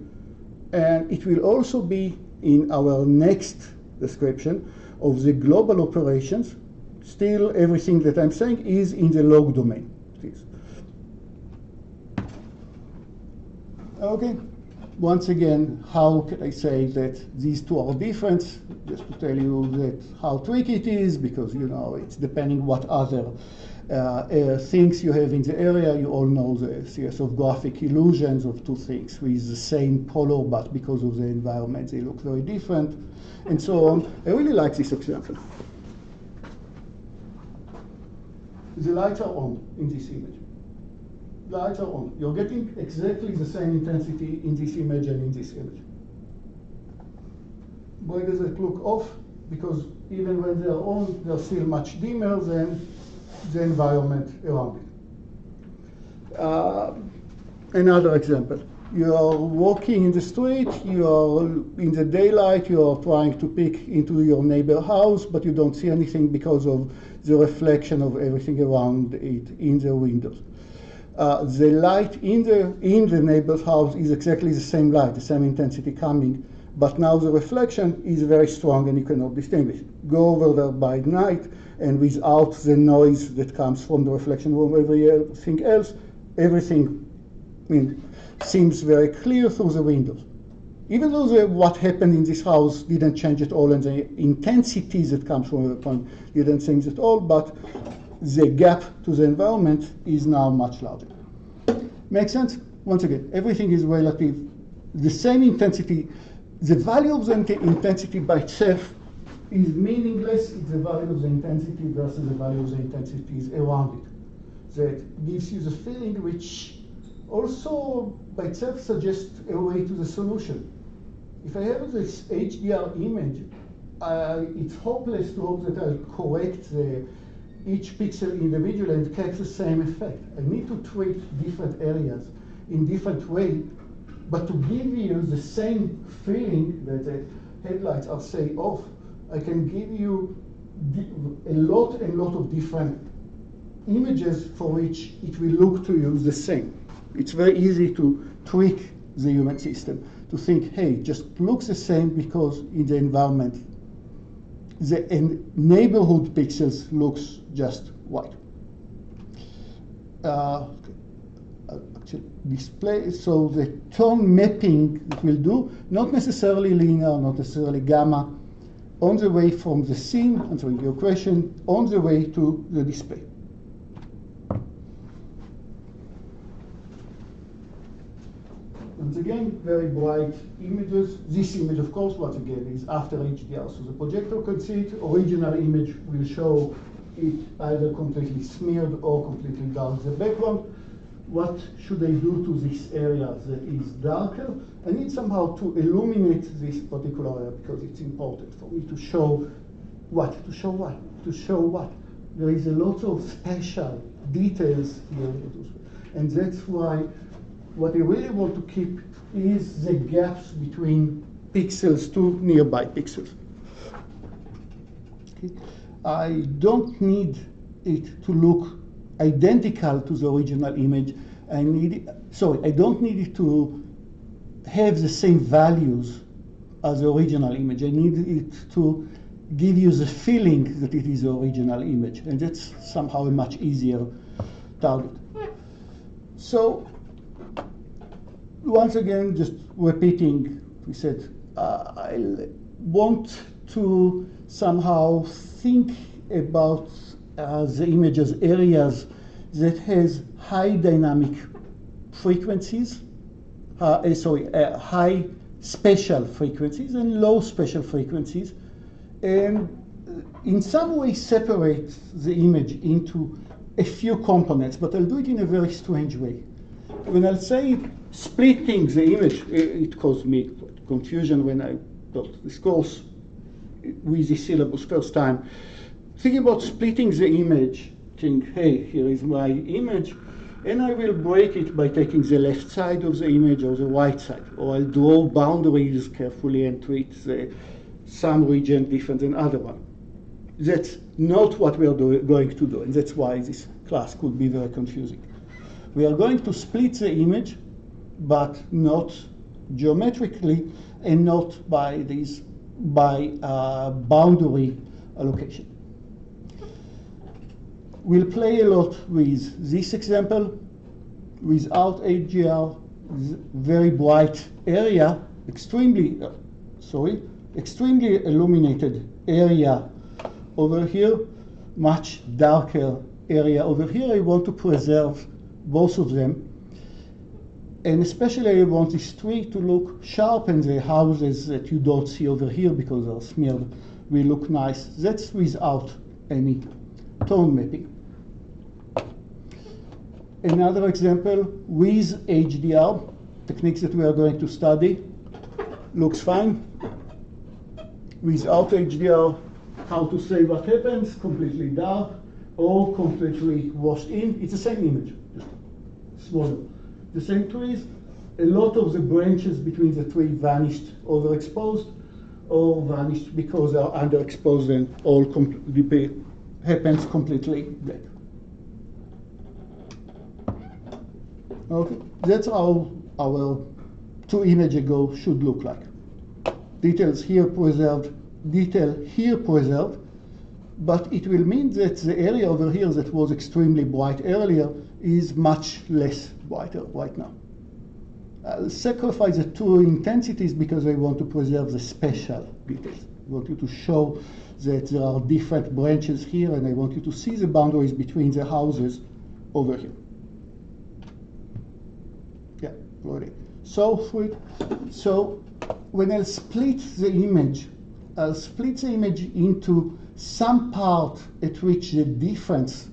and it will also be in our next description of the global operations. Still, everything that I'm saying is in the log domain. Okay. Once again, how can I say that these two are different? Just to tell you that how tricky it is, because you know it's depending what other things you have in the area. You all know the series of graphic illusions of two things with the same color, but because of the environment, they look very different, and so on. I really like this example. The lights are on in this image. The lights are on. You're getting exactly the same intensity in this image and in this image. Why does it look off? Because even when they're on, they're still much dimmer than the environment around it. Another example. You are walking in the street, you are in the daylight, you are trying to peek into your neighbor's house, but you don't see anything because of the reflection of everything around it in the windows. The light in the neighbor's house is exactly the same light, the same intensity coming, but now the reflection is very strong and you cannot distinguish. Go over there by night, and without the noise that comes from the reflection of everything else, everything seems very clear through the windows. Even though what happened in this house didn't change at all, and the intensity that comes from the point didn't change at all, but the gap to the environment is now much larger. Makes sense? Once again, everything is relative. The same intensity, the value of the intensity by itself is meaningless. It's the value of the intensity versus the value of the intensities around it that gives you the feeling, which also by itself suggests a way to the solution. If I have this HDR image, it's hopeless to hope that I'll correct each pixel individually and catch the same effect. I need to treat different areas in different way, but to give you the same feeling that the headlights are, say, off, I can give you a lot of different images for which it will look to you the same. It's very easy to tweak the human system, to think, hey, just looks the same because in the environment, the neighborhood pixels looks just white. Actually display, so the tone mapping it will do, not necessarily linear, not necessarily gamma, on the way from the scene, answering your question, on the way to the display. Once again, very bright images. This image, of course, once again, is after HDR. So the projector can see it. Original image will show it either completely smeared or completely dark the background. What should I do to this area that is darker? I need somehow to illuminate this particular area because it's important for me to show what? To show what? To show what? There is a lot of spatial details here. And that's why what I really want to keep is the gaps between pixels to nearby pixels. Okay. I don't need it to look identical to the original image. I don't need it to have the same values as the original image. I need it to give you the feeling that it is the original image, and that's somehow a much easier target. So, once again, just repeating, we said, I want to somehow think about the image as areas that has high dynamic frequencies, high spatial frequencies and low spatial frequencies, and in some way separate the image into a few components, but I'll do it in a very strange way. When I'll say splitting the image, it caused me confusion when I taught this course with the syllabus first time. Thinking about splitting the image, think, hey, here is my image, And I will break it by taking the left side of the image or the right side, or I'll draw boundaries carefully and treat some region different than other one. That's not what we are going to do, and that's why this class could be very confusing. We are going to split the image, but not geometrically and not by boundary allocation. We'll play a lot with this example. Without HDR, very bright area, extremely illuminated area over here, much darker area over here. I want to preserve both of them. And especially I want this tree to look sharp, and the houses that you don't see over here because they're smeared will look nice. That's without any tone mapping. Another example with HDR, techniques that we are going to study, looks fine. Without HDR, how to say what happens, completely dark or completely washed in. It's the same image, just smaller. The same trees, a lot of the branches between the tree vanished overexposed or vanished because they are underexposed, and all happens completely black. Okay, that's how our 2 images ago should look like. Details here preserved, detail here preserved, but it will mean that the area over here that was extremely bright earlier is much less brighter right now. I'll sacrifice the 2 intensities because I want to preserve the special details. I want you to show that there are different branches here, and I want you to see the boundaries between the houses over here. Yeah, already. So when I split the image, I'll split the image into some part at which the difference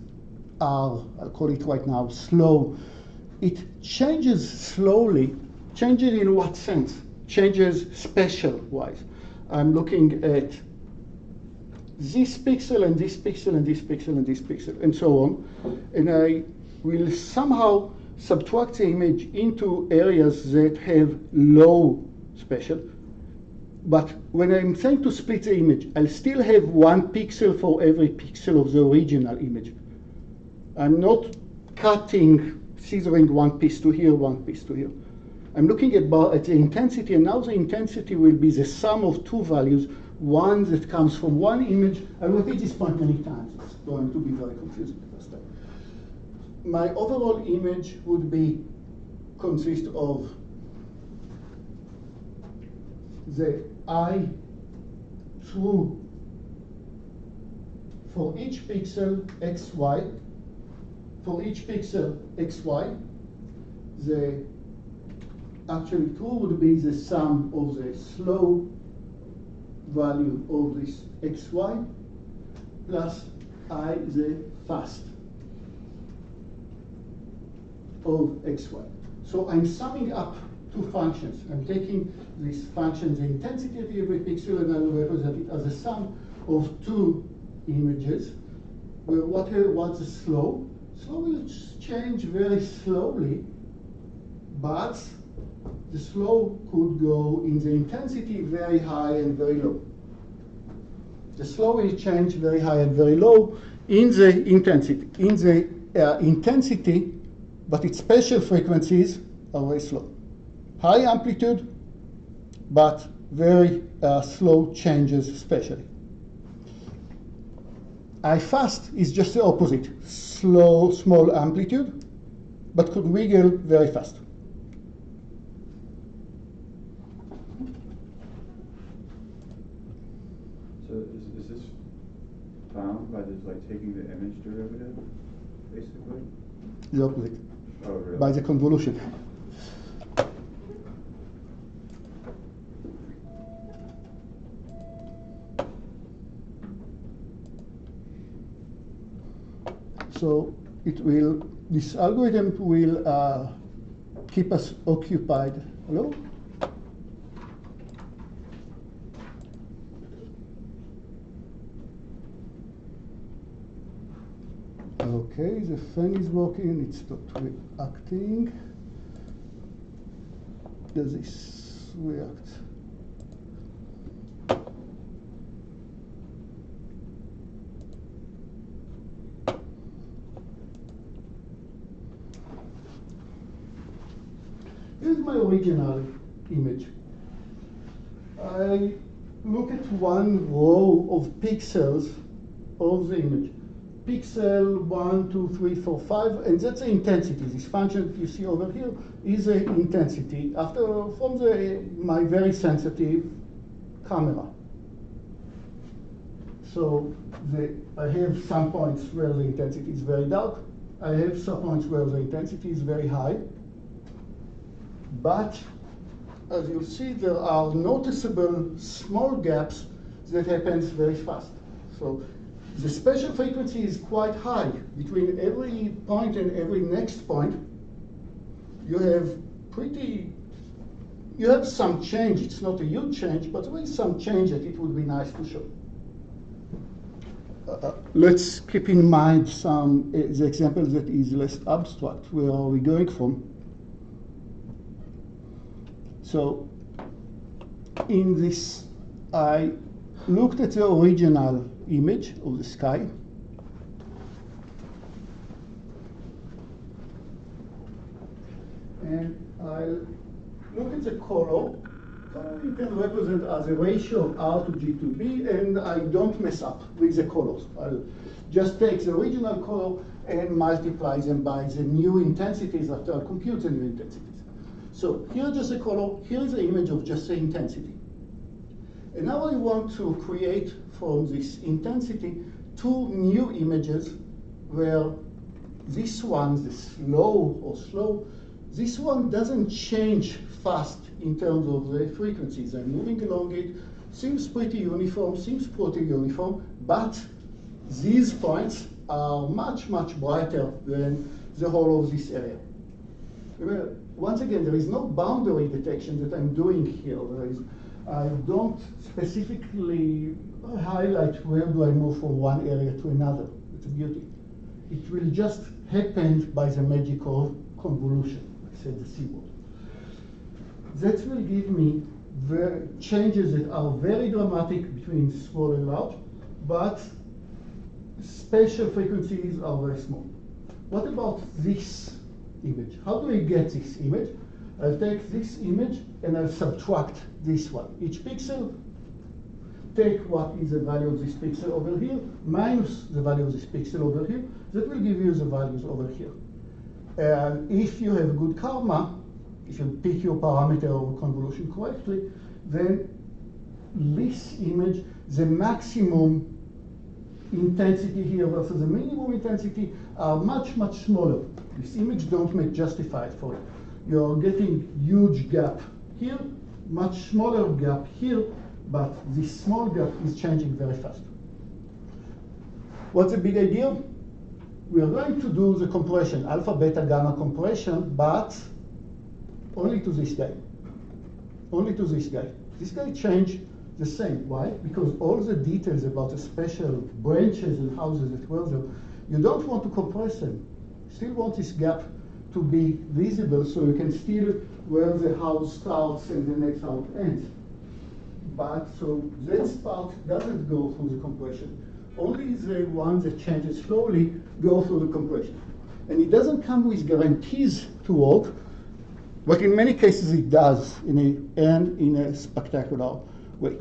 are, I'll call it right now, slow. It changes slowly. Changes in what sense? Changes spatial-wise. I'm looking at this pixel and this pixel and this pixel and this pixel and so on, and I will somehow subtract the image into areas that have low spatial. But when I'm saying to split the image, I'll still have 1 pixel for every pixel of the original image. I'm not cutting, scissoring 1 piece to here, 1 piece to here. I'm looking at the intensity, and now the intensity will be the sum of 2 values, one that comes from 1 image. I will repeat this point many times. It's going to be very confusing the first time. My overall image would consist of the I true for each pixel xy, for each pixel xy, the actually true would be the sum of the slow value of this xy plus I the fast of xy. So I'm summing up 2 functions. I'm taking this function, the intensity of every pixel, and I'll represent it as a sum of 2 images. Well, what's the slow? Slow will change very slowly, but the slow could go in the intensity very high and very low. The slow will change very high and very low in the intensity. In the intensity, but its spatial frequencies are very slow. High amplitude, but very slow changes spatially. I fast is just the opposite. Slow, small amplitude, but could wiggle very fast. So is this found by just like taking the image derivative, basically? The opposite. Oh, really? By the convolution. So this algorithm will keep us occupied. Hello? Okay, Okay, the fan is working, it's not reacting. Does this react? Here's my original image. I look at one row of pixels of the image. Pixel 1, 2, 3, 4, 5, and that's the intensity. This function that you see over here is the intensity from my very sensitive camera. So I have some points where the intensity is very dark. I have some points where the intensity is very high. But as you see, there are noticeable small gaps that happens very fast. So the spatial frequency is quite high. Between every point and every next point, you have some change. It's not a huge change, but there is some change that it would be nice to show. Let's keep in mind the example that is less abstract. Where are we going from? So in this, I looked at the original image of the sky. And I'll look at the color. Color you can represent as a ratio of R to G to B, and I don't mess up with the colors. I'll just take the original color and multiply them by the new intensities after I compute the new intensities. So here's just a color, here is the image of just the intensity. And now I want to create from this intensity two new images where this one, the slow, this one doesn't change fast in terms of the frequencies. I'm moving along it, seems pretty uniform, but these points are much, much brighter than the whole of this area. Remember, once again, there is no boundary detection that I'm doing here. I don't specifically highlight where do I move from one area to another. It's a beauty. It will just happen by the magic of convolution, I said the C word. That will give me changes that are very dramatic between small and large, but spatial frequencies are very small. What about this image? How do I get this image? I'll take this image and I'll subtract this one. Each pixel, take what is the value of this pixel over here, minus the value of this pixel over here. That will give you the values over here. And if you have good karma, if you pick your parameter of convolution correctly, then this image, the maximum intensity here versus the minimum intensity are much, much smaller. This image don't make justified for it. You're getting huge gap here, much smaller gap here, but this small gap is changing very fast. What's the big idea? We are going to do the compression, alpha, beta, gamma compression, but only to this guy. Only to this guy. This guy changed the same. Why? Because all the details about the special branches and houses that were there, you don't want to compress them. You still want this gap to be visible so you can see where the house starts and the next house ends. But so this part doesn't go through the compression. Only the ones that changes slowly go through the compression. And it doesn't come with guarantees to work, but in many cases it does in a spectacular way.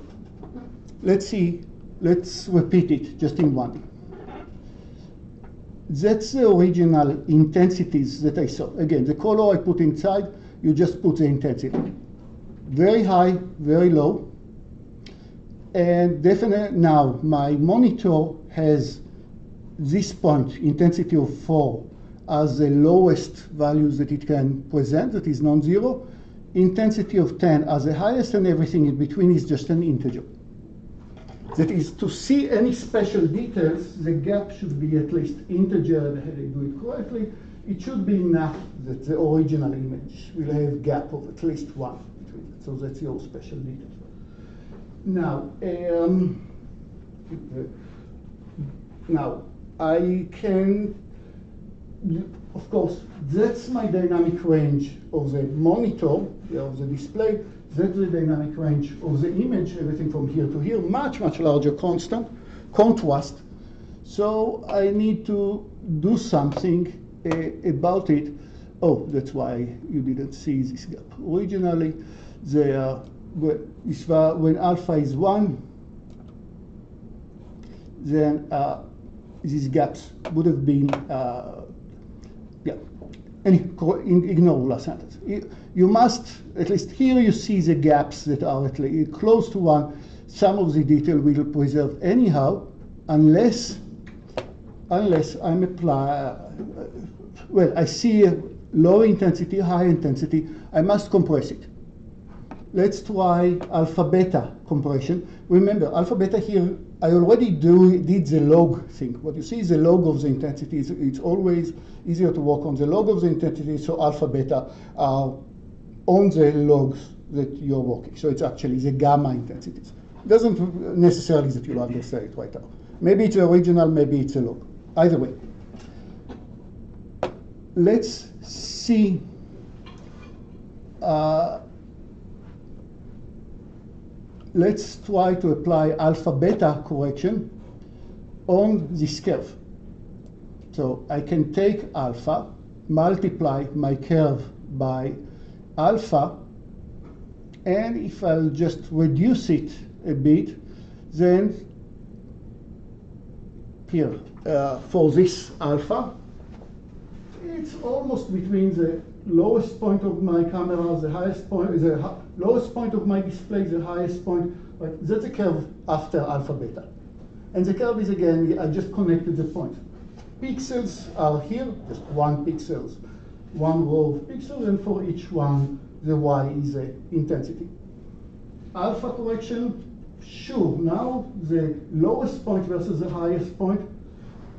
Let's repeat it just in one. That's the original intensities that I saw. Again, the color I put inside, you just put the intensity. Very high, very low. And definitely now my monitor has this point, intensity of 4, as the lowest values that it can present, that is non-zero. Intensity of 10 as the highest, and everything in between is just an integer. That is, to see any special details, the gap should be at least integer, and if I do it correctly, it should be enough that the original image will have a gap of at least 1 between it. So that's your special detail. Now, I can of course, that's my dynamic range of the monitor, of the display. That's the dynamic range of the image, everything from here to here, much, much larger contrast. So I need to do something about it. Oh, that's why you didn't see this gap. Originally, when alpha is 1, then these gaps would have been, ignore last sentence. You must, at least here you see the gaps that are at least close to 1. Some of the detail will preserve anyhow, unless I'm well, I see a low intensity, high intensity, I must compress it. Let's try alpha beta compression. Remember, alpha beta here, I already did the log thing. What you see is the log of the intensity. It's always easier to work on the log of the intensity, so alpha beta are on the logs that you're working. So it's actually the gamma intensities. It doesn't necessarily that you'll understand it right now. Maybe it's original, maybe it's a log. Either way. Let's see. Let's try to apply alpha beta correction on this curve. So I can take alpha, multiply my curve by alpha, and if I'll just reduce it a bit, then here, for this alpha, it's almost between the lowest point of my camera, the highest point, the lowest point of my display, the highest point. Right? That's a curve after alpha beta. And the curve is, again, I just connected the points. Pixels are here, just 1 pixels, 1 row of pixels, and for each one, the y is the intensity. Alpha correction, sure, now the lowest point versus the highest point,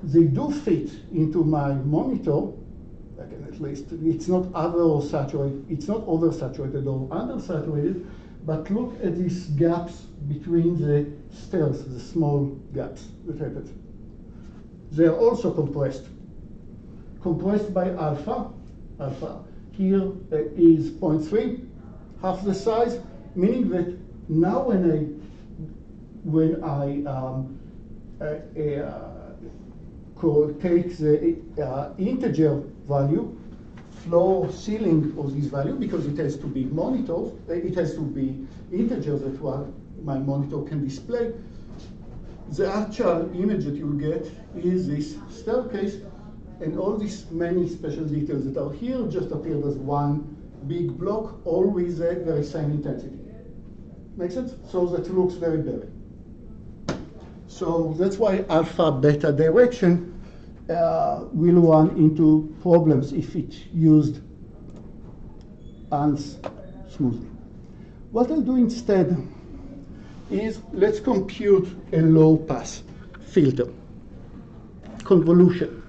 they do fit into my monitor. I can at least, it's not oversaturated, it's not oversaturated or undersaturated, but look at these gaps between the stairs, the small gaps that happen. They are also compressed. Compressed by alpha. Alpha here is 0.3, half the size, meaning that now when I take the integer value, floor ceiling of this value, because it has to be monitors, it has to be integers that my monitor can display. The actual image that you'll get is this staircase, and all these many special details that are here just appeared as one big block, all with the very same intensity. Make sense? So that looks very blurry. So that's why alpha beta direction will run into problems if it's used smoothly. What I'll do instead is let's compute a low pass filter, convolution.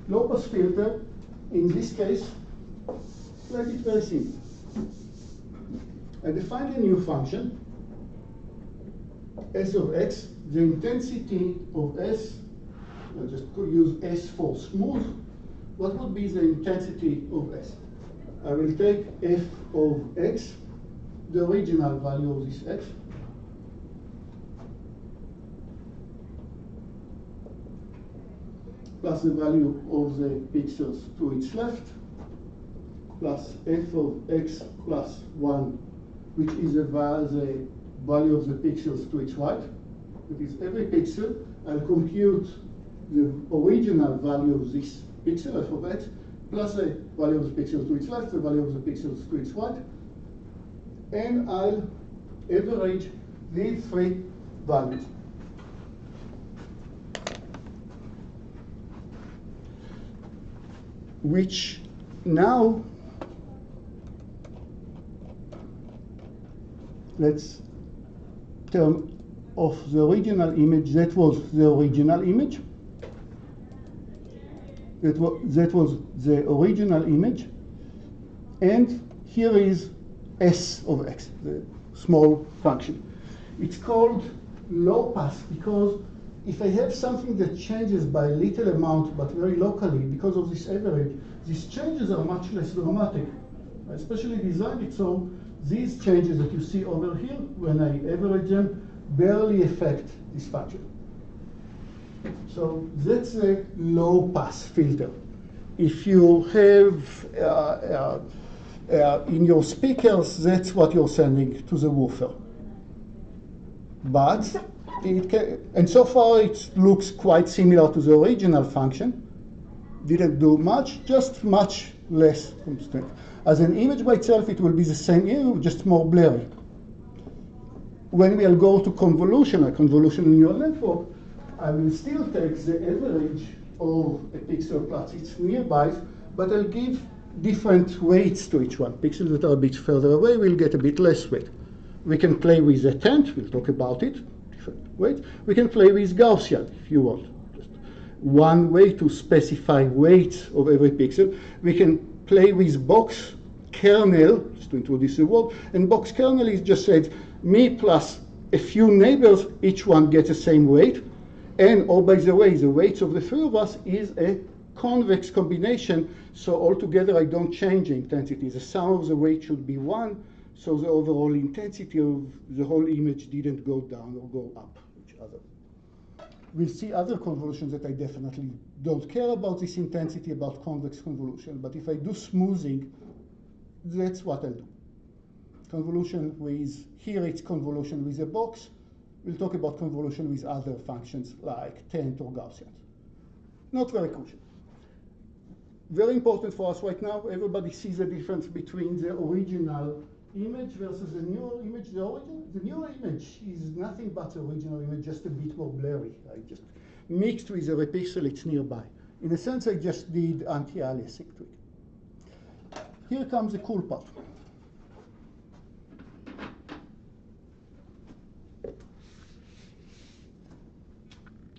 Low pass filter, in this case, let it very simple. I define a new function, s of x, the intensity of s, I'll just use s for smooth. What would be the intensity of s? I will take f of x, the original value of this x, plus the value of the pixels to its left, plus f of x plus 1, which is the value of the pixels to its right. That is every pixel. I'll compute the original value of this pixel, f of x, plus the value of the pixels to its left, the value of the pixels to its right, and I'll average these 3 values. Which now, let's turn off the original image. That was the original image. That was the original image. And here is s of x, the small function. It's called low pass because if I have something that changes by a little amount but very locally because of this average, these changes are much less dramatic. I especially designed it so these changes that you see over here, when I average them, barely affect this function. So that's a low pass filter. If you have in your speakers, that's what you're sending to the woofer. But it can, and so far it looks quite similar to the original function. Didn't do much, just much less constraint. As an image by itself, it will be the same, just more blurry. When we'll go to convolution, a convolution neural network, I will still take the average of a pixel plus its nearby, but I'll give different weights to each one. Pixels that are a bit further away will get a bit less weight. We can play with a tent, we'll talk about it, different weight. We can play with Gaussian if you want. Just one way to specify weight of every pixel. We can play with box kernel, just to introduce the word, and box kernel is just said, me plus a few neighbors, each one gets the same weight. And, oh, by the way, the weights of the three of us is a convex combination, so altogether I don't change the intensity. The sum of the weight should be 1, so the overall intensity of the whole image didn't go down or go up each other. We'll see other convolutions that I definitely don't care about this intensity, about convex convolution, but if I do smoothing, that's what I'll do. Convolution with, here it's convolution with a box. We'll talk about convolution with other functions like tent or Gaussian. Not very crucial. Very important for us right now, everybody sees the difference between the original image versus the neural image. The neural image is nothing but the original image, just a bit more blurry. I just mixed with every pixel it's nearby. In a sense, I just did anti-aliasing to it. Here comes the cool part.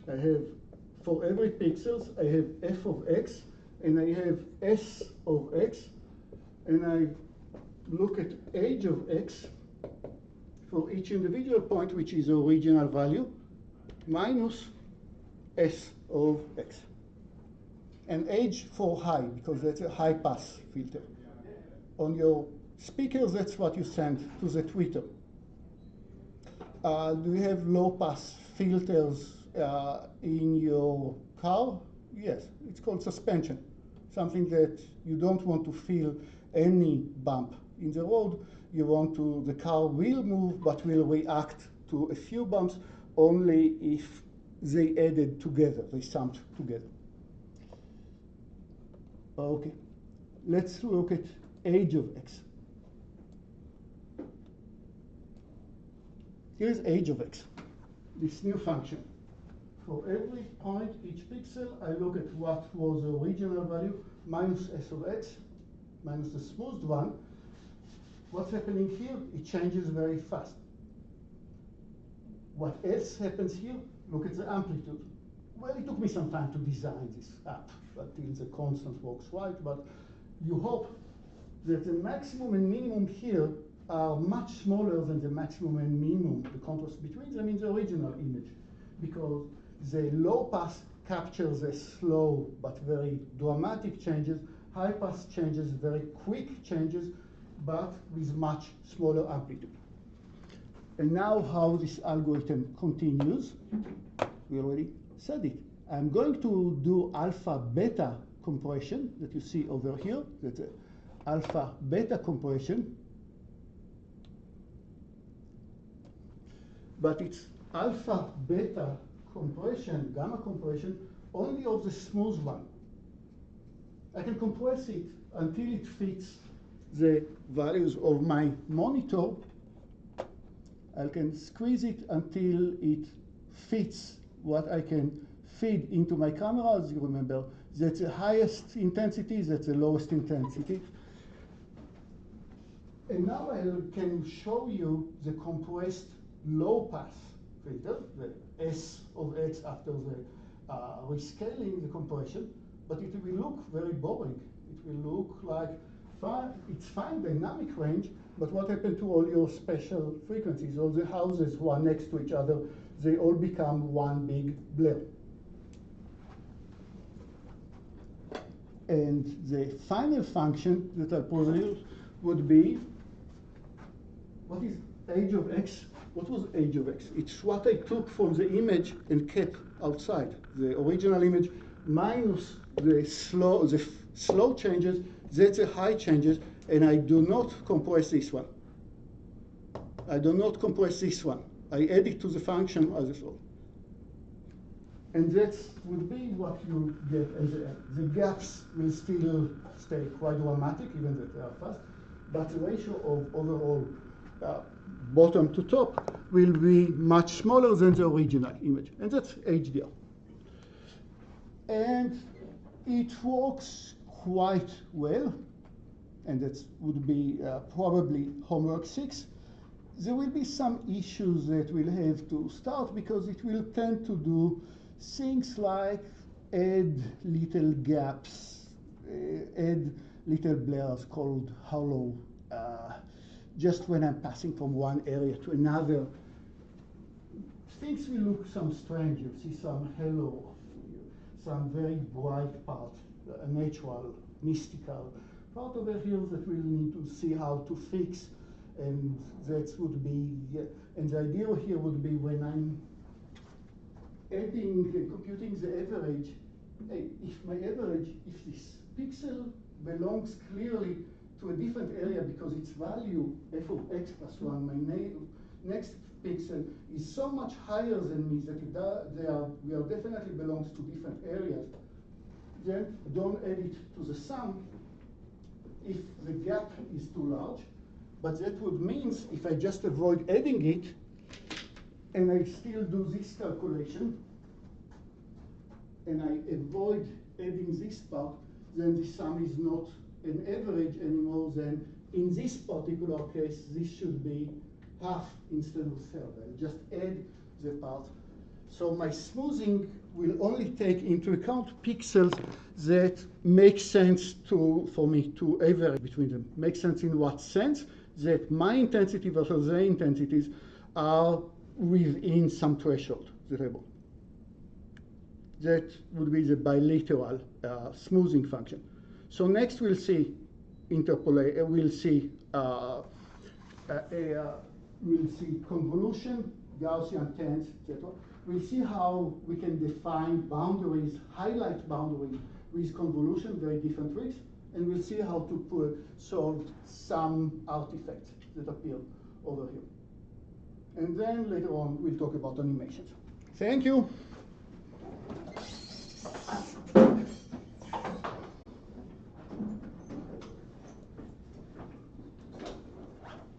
I have, for every pixels, I have f of x, and I have s of x, and I look at age of x for each individual point, which is the original value, minus s of x. And age for high, because that's a high pass filter. On your speakers, that's what you send to the tweeter. Do you have low pass filters in your car? Yes, it's called suspension. Something that you don't want to feel any bump in the road. You want to, the car will move, but will react to a few bumps only if they added together, they summed together. Okay, let's look at age of x. Here's age of x, this new function. For every point, each pixel, I look at what was the original value minus s of x, minus the smoothed one. What's happening here? It changes very fast. What else happens here? Look at the amplitude. Well, it took me some time to design this app until the constant works right, but you hope that the maximum and minimum here are much smaller than the maximum and minimum, the contrast between them in the original image, because the low pass captures the slow but very dramatic changes. High pass changes very quick changes, but with much smaller amplitude. And now how this algorithm continues, we already said it. I'm going to do alpha beta compression that you see over here. That's alpha beta compression. But it's alpha beta compression, gamma compression, only of the smooth one. I can compress it until it fits the values of my monitor. I can squeeze it until it fits what I can feed into my camera. As you remember, that's the highest intensity, that's the lowest intensity. And now I can show you the compressed low pass filter, the S of X after the rescaling the compression, but it will look very boring. It will look like it's fine dynamic range, but what happened to all your special frequencies? All the houses who are next to each other, they all become one big blur. And the final function that I produce would be, what is age of x? What was age of x? It's what I took from the image and kept outside. The original image minus the slow changes, that's the high changes, and I do not compress this one. I do not compress this one. I add it to the function as a flow. And that would be what you get at the end. The gaps will still stay quite dramatic, even though they are fast, but the ratio of overall bottom to top will be much smaller than the original image, and that's HDR. And it works quite well, and that would be probably homework 6. There will be some issues that we'll have to start because it will tend to do things like add little gaps, add little blurs called hollow, just when I'm passing from one area to another. Things will look some strange. You see some halo, some very bright part, a natural, mystical part over here that we'll need to see how to fix. And that would be, and the idea here would be when I'm adding and computing the average, if my average, if this pixel belongs clearly to a different area because its value, f of x plus 1, my next pixel is so much higher than me that we are definitely belongs to different areas, then don't add it to the sum if the gap is too large. But that would mean if I just avoid adding it, and I still do this calculation, and I avoid adding this part, then the sum is not an average anymore. Then in this particular case, this should be half instead of third. I'll just add the part. So my smoothing will only take into account pixels that make sense for me to average between them. Make sense in what sense? That my intensity versus their intensities are within some threshold that I want. That would be the bilateral smoothing function. So next we'll see interpolate. We'll see convolution, Gaussian tens, etc. We'll see how we can define boundaries, highlight boundaries with convolution, very different tricks. And we'll see how to solve some artifacts that appear over here. And then later on, we'll talk about animations. Thank you.